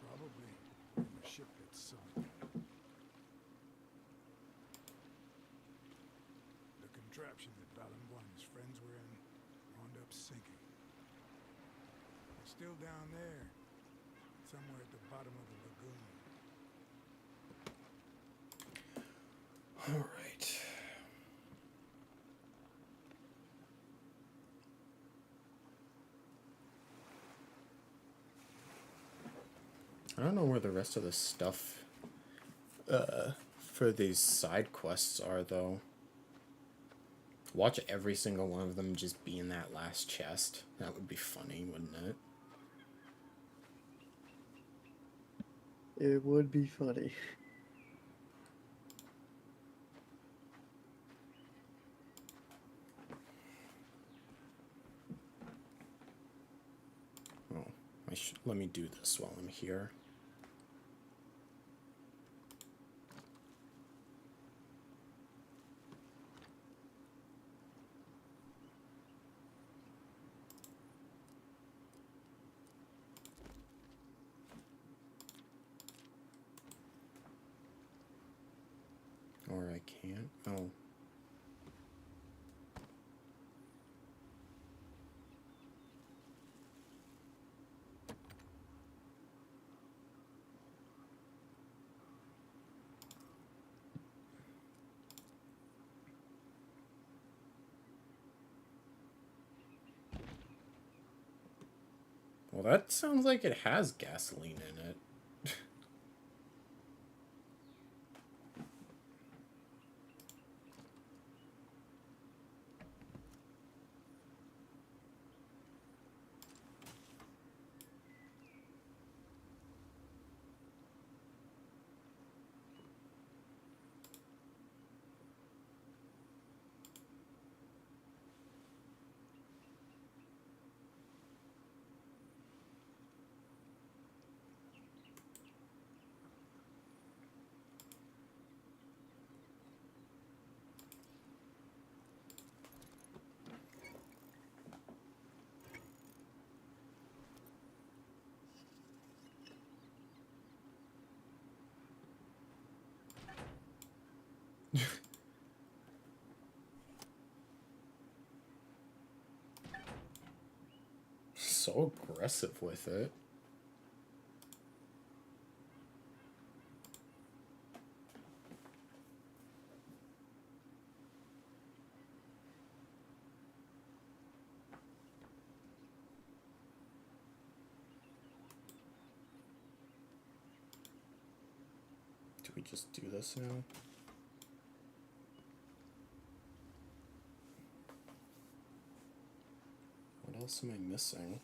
Probably when the ship had sunk. The contraption that Valembois and his friends were in wound up sinking. It's still down there, somewhere at the bottom of the lagoon. All right. I don't know where the rest of the stuff for these side quests are, though. Watch every single one of them just be in that last chest. That would be funny, wouldn't it? It would be funny. Oh, let me do this while I'm here. Or I can't. Oh. Well, that sounds like it has gasoline in it. So aggressive with it. Do we just do this now? What else am I missing?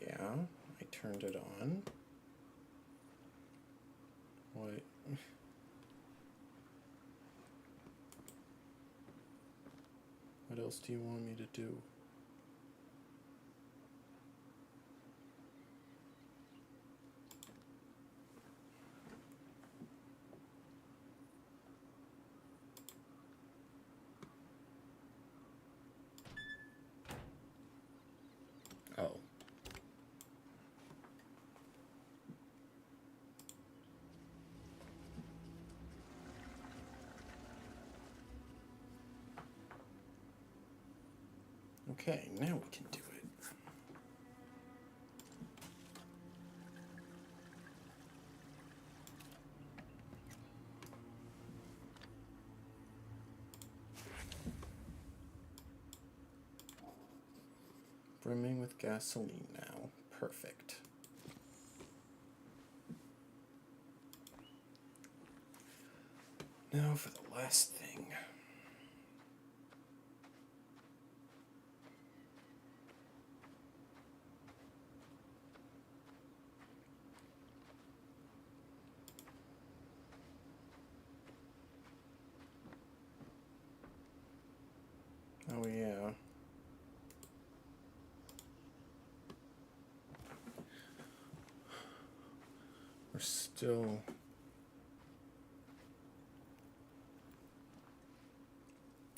Yeah, I turned it on. What? What else do you want me to do? Oh. Okay, now we can do it. Brimming with gasoline now. Perfect. Now for the last thing. Oh yeah. We're still...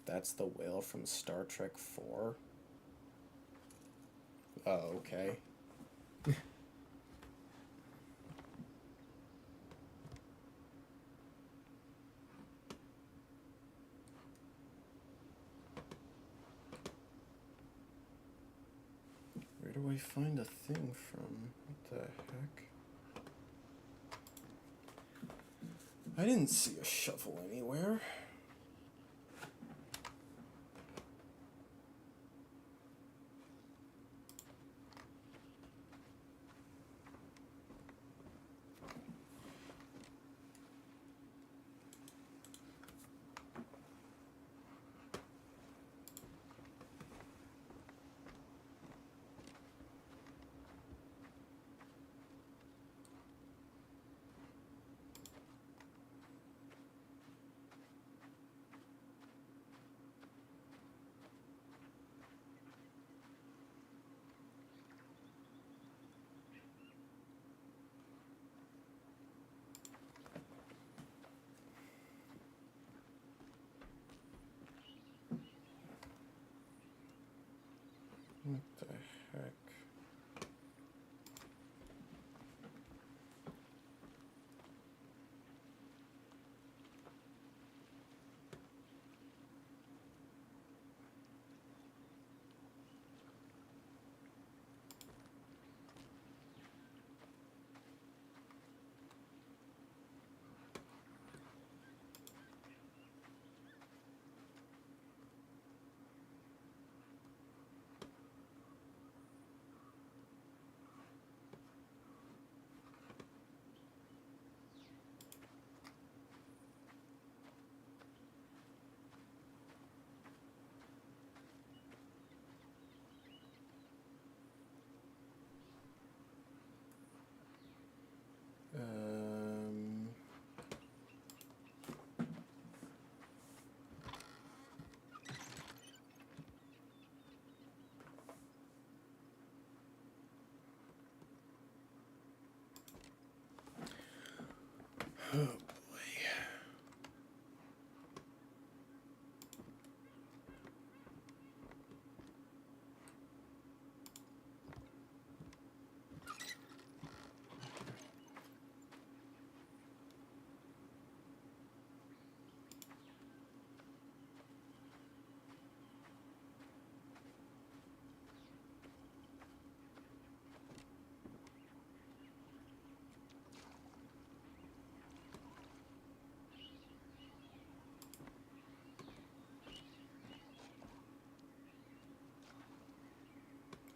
That's the whale from Star Trek 4? Oh, okay. do I find a thing from? What the heck? I didn't see a shovel anywhere. What the heck? Oh boy.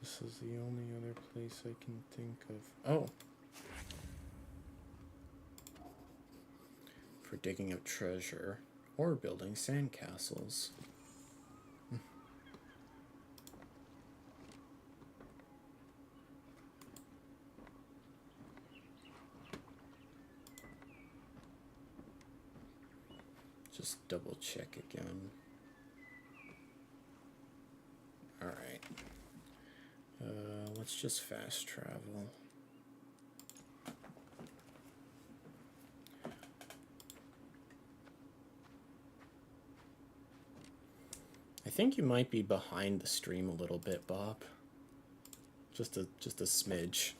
This is the only other place I can think of. Oh! For digging up treasure or building sandcastles. Just double check again. Alright. Let's just fast travel. I think you might be behind the stream a little bit, Bob. Just a smidge.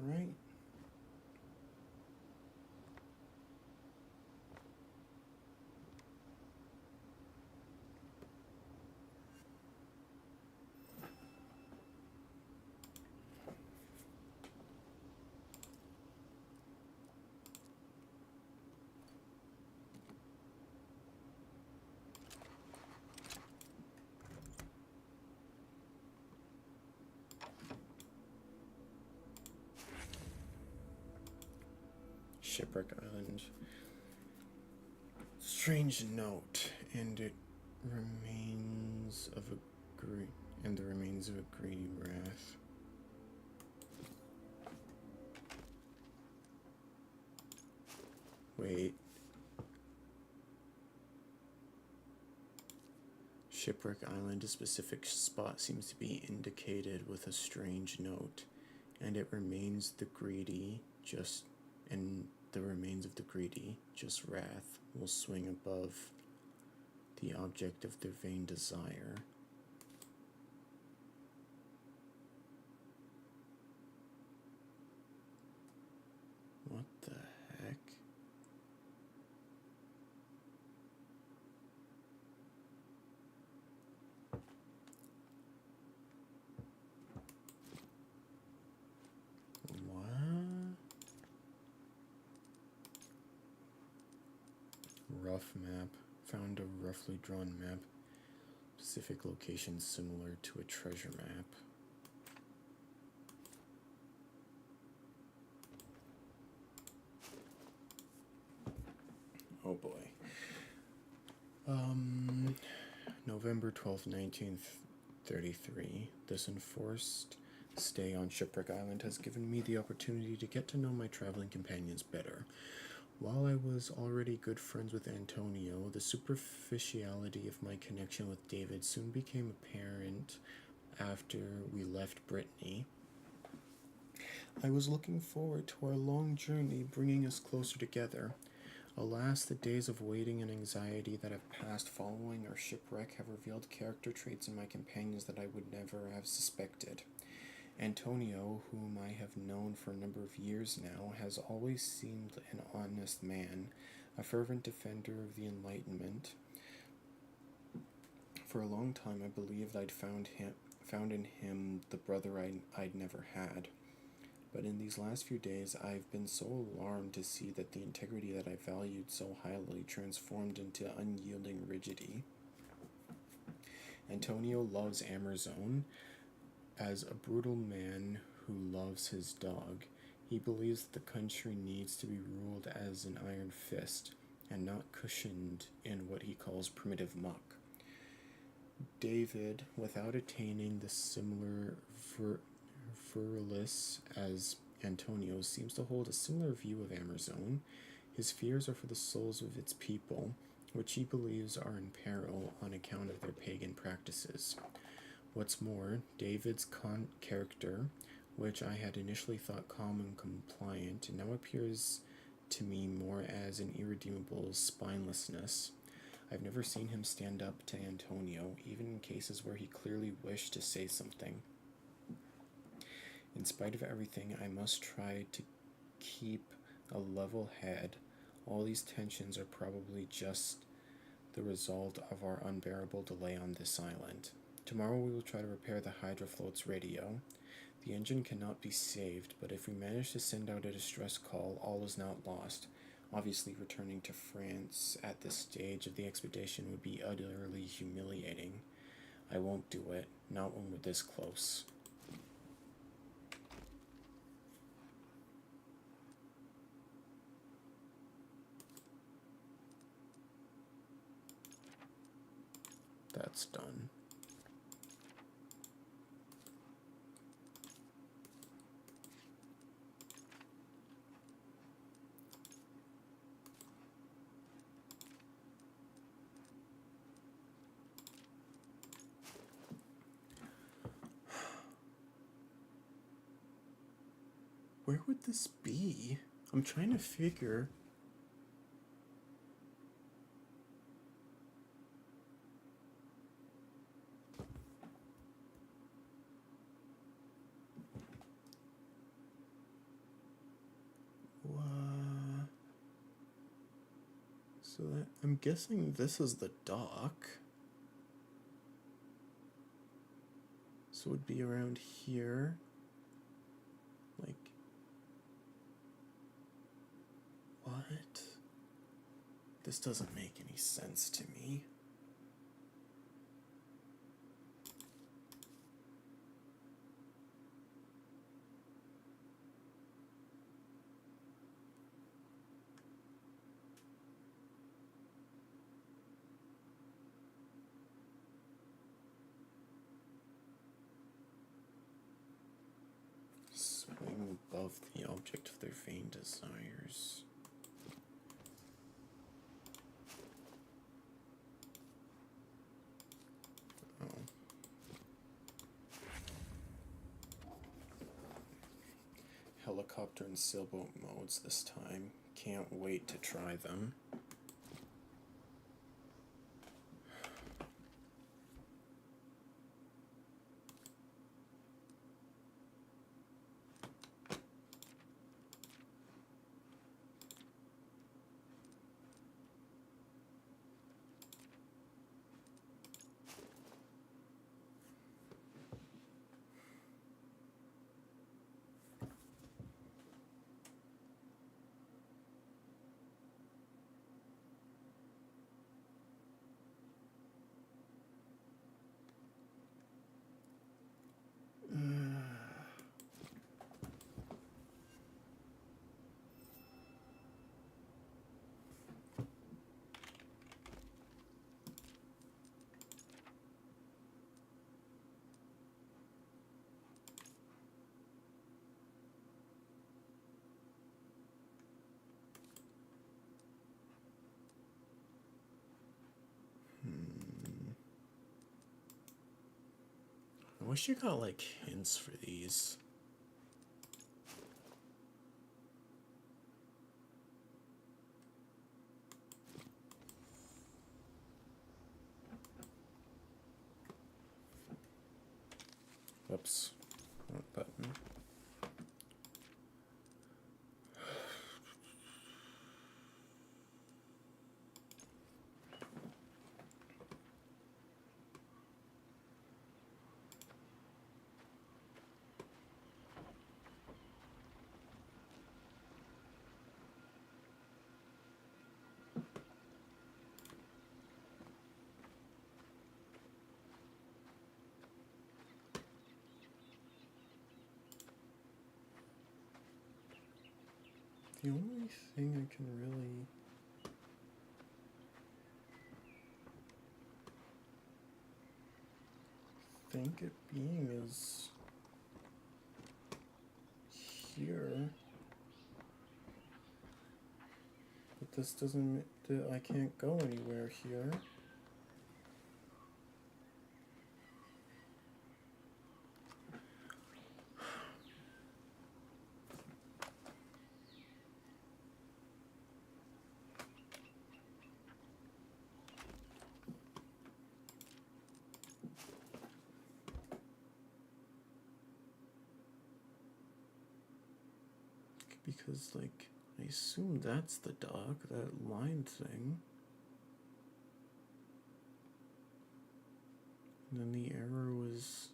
Alright. Shipwreck Island. Strange note, and it remains of a the remains of a greedy wrath. Wait. Shipwreck Island, a specific spot seems to be indicated with a strange note, and it remains the greedy, the remains of the greedy, just wrath, will swing above the object of their vain desire. What the heck? What? Rough map. Found a roughly drawn map. Specific location similar to a treasure map. Oh boy. November 12th, 1933. This enforced stay on Shipwreck Island has given me the opportunity to get to know my traveling companions better. While I was already good friends with Antonio, the superficiality of my connection with David soon became apparent after we left Brittany. I was looking forward to our long journey bringing us closer together. Alas, the days of waiting and anxiety that have passed following our shipwreck have revealed character traits in my companions that I would never have suspected. Antonio, whom I have known for a number of years now, has always seemed an honest man, a fervent defender of the Enlightenment. For a long time I believed I'd found in him the brother I'd never had. But in these last few days I've been so alarmed to see that the integrity that I valued so highly transformed into unyielding rigidity. Antonio loves Amerzone. As a brutal man who loves his dog, he believes that the country needs to be ruled as an iron fist, and not cushioned in what he calls primitive muck. David, without attaining the similar virulence as Antonio, seems to hold a similar view of Amerzone. His fears are for the souls of its people, which he believes are in peril on account of their pagan practices. What's more, David's character, which I had initially thought calm and compliant, now appears to me more as an irredeemable spinelessness. I've never seen him stand up to Antonio, even in cases where he clearly wished to say something. In spite of everything, I must try to keep a level head. All these tensions are probably just the result of our unbearable delay on this island. Tomorrow we will try to repair the Hydrofloat's radio. The engine cannot be saved, but if we manage to send out a distress call, all is not lost. Obviously, returning to France at this stage of the expedition would be utterly humiliating. I won't do it, not when we're this close. That's done. Where would this be? I'm trying to figure. So I'm guessing this is the dock. So it would be around here. Like, what? This doesn't make any sense to me. Swing above the object of their vain desires. helicopter and sailboat modes this time. Can't wait to try them. I wish you got like hints for these. Whoops, wrong button. The only thing I can really think it being is here. But this doesn't, I can't go anywhere here. Because, like, I assume that's the dock, that line thing. And then the arrow was...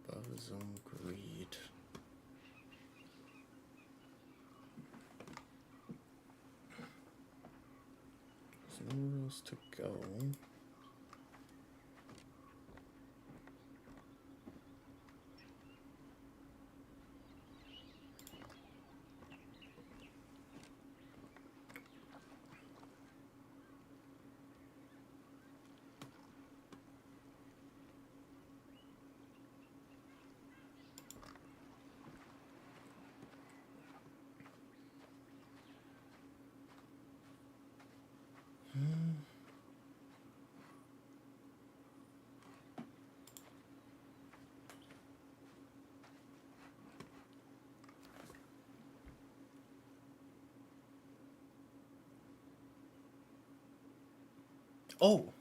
above his own greed. There's nowhere else to go. Oh!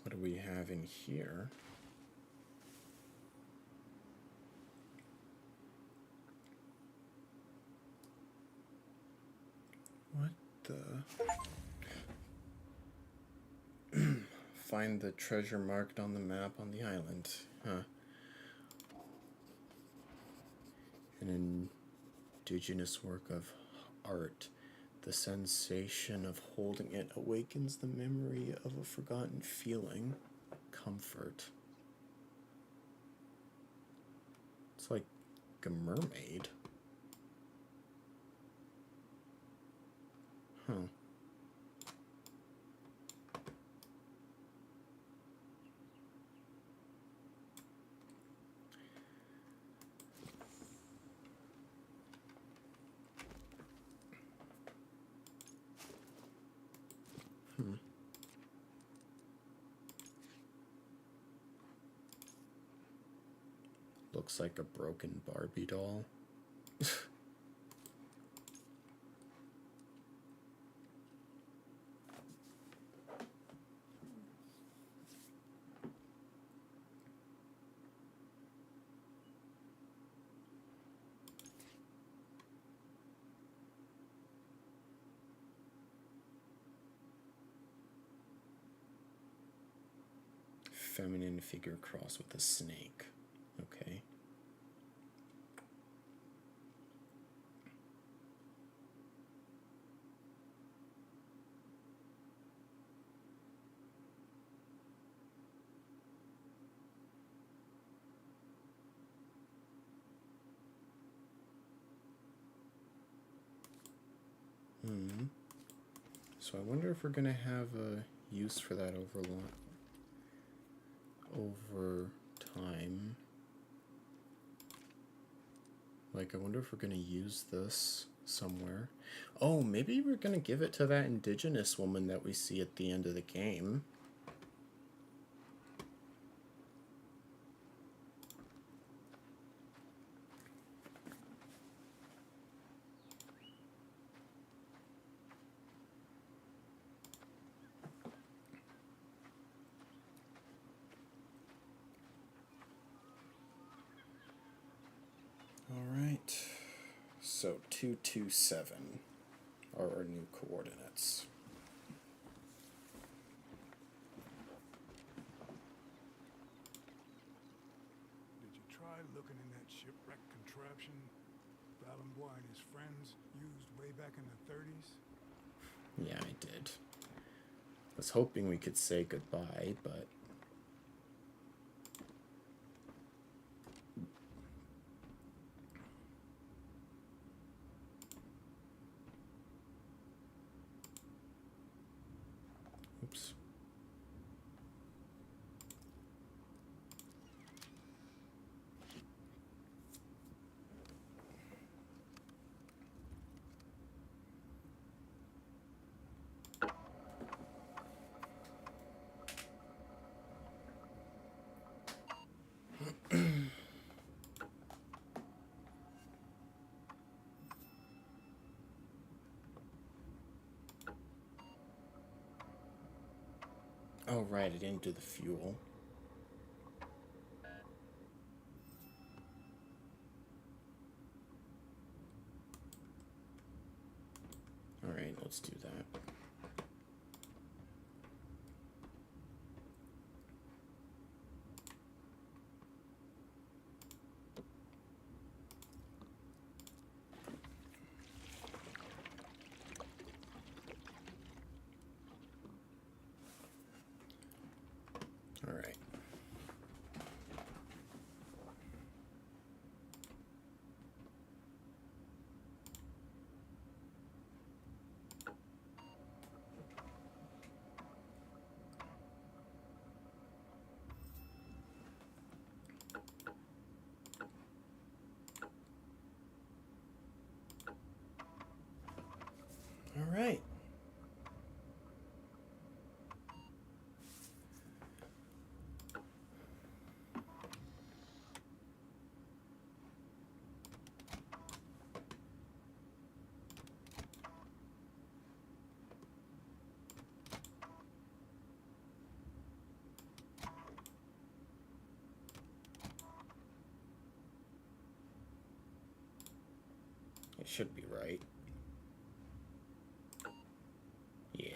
What do we have in here? What the? Find the treasure marked on the map on the island. Huh. An indigenous work of art. The sensation of holding it awakens the memory of a forgotten feeling, comfort. It's like a mermaid. Huh. Looks like a broken Barbie doll. Feminine figure crossed with a snake. Okay. So I wonder if we're gonna have a use for that over time. Like, I wonder if we're gonna use this somewhere. Oh, maybe we're gonna give it to that indigenous woman that we see at the end of the game. Alright, so 227 are our new coordinates. Did you try looking in that shipwreck contraption Valenbois and his friends used way back in the 30s? Yeah, I did. I was hoping we could say goodbye, but... Oops. Oh, right, I didn't do the fuel. Alright, let's do that. Alright. Alright. It should be right. Yeah.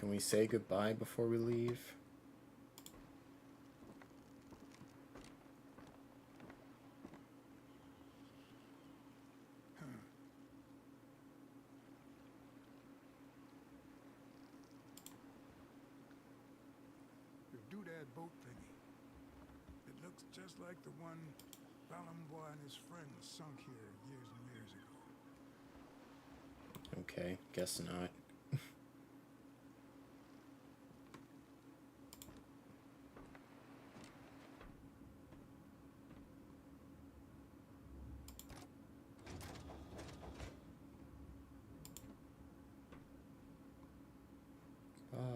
Can we say goodbye before we leave? Your doodad boat thingy. It looks just like the one Balamboy and his friends sunk here years and years ago. Okay, guess not. Bye.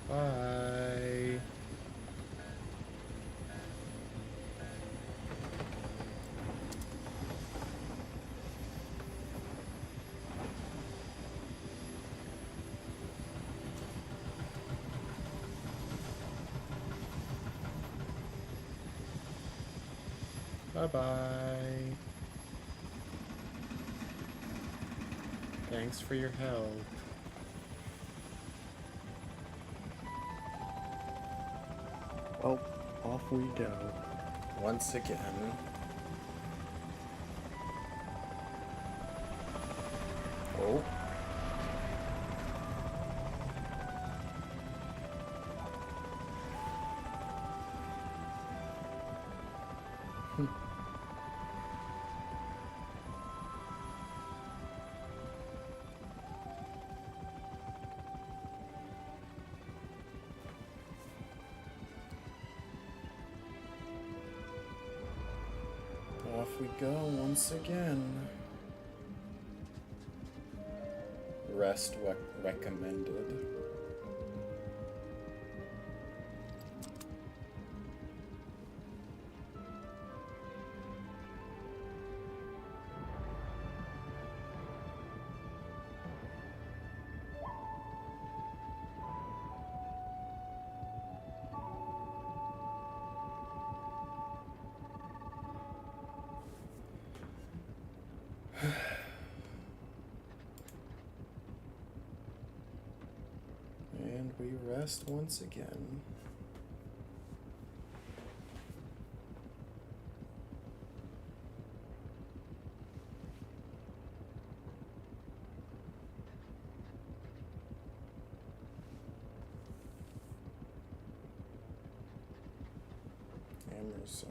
Bye. Bye-bye. Thanks for your help. Oh, off we go. Once again. Oh. Off we go once again. Rest recommended. And we rest once again. Amerzone.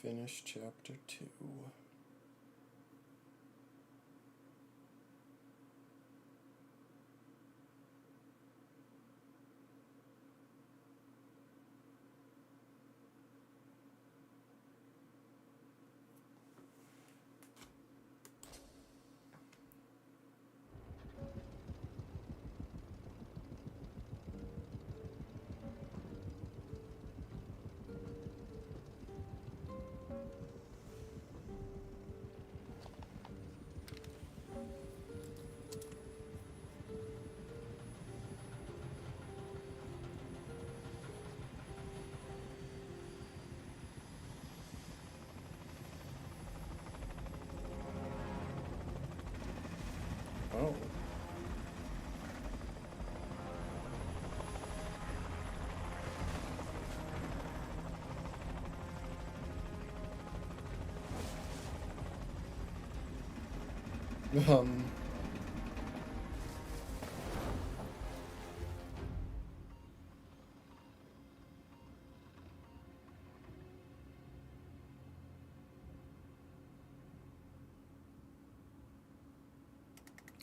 Finish chapter 2. Oh. Um.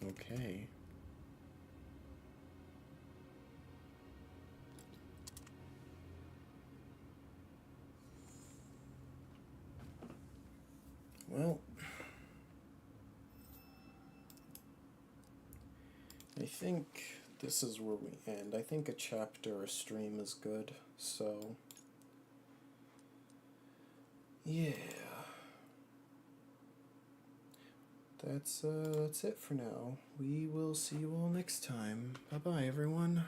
Okay. Well, I think this is where we end. I think a chapter a stream is good, so yeah. that's it for now. We will see you all next time. Bye bye, everyone.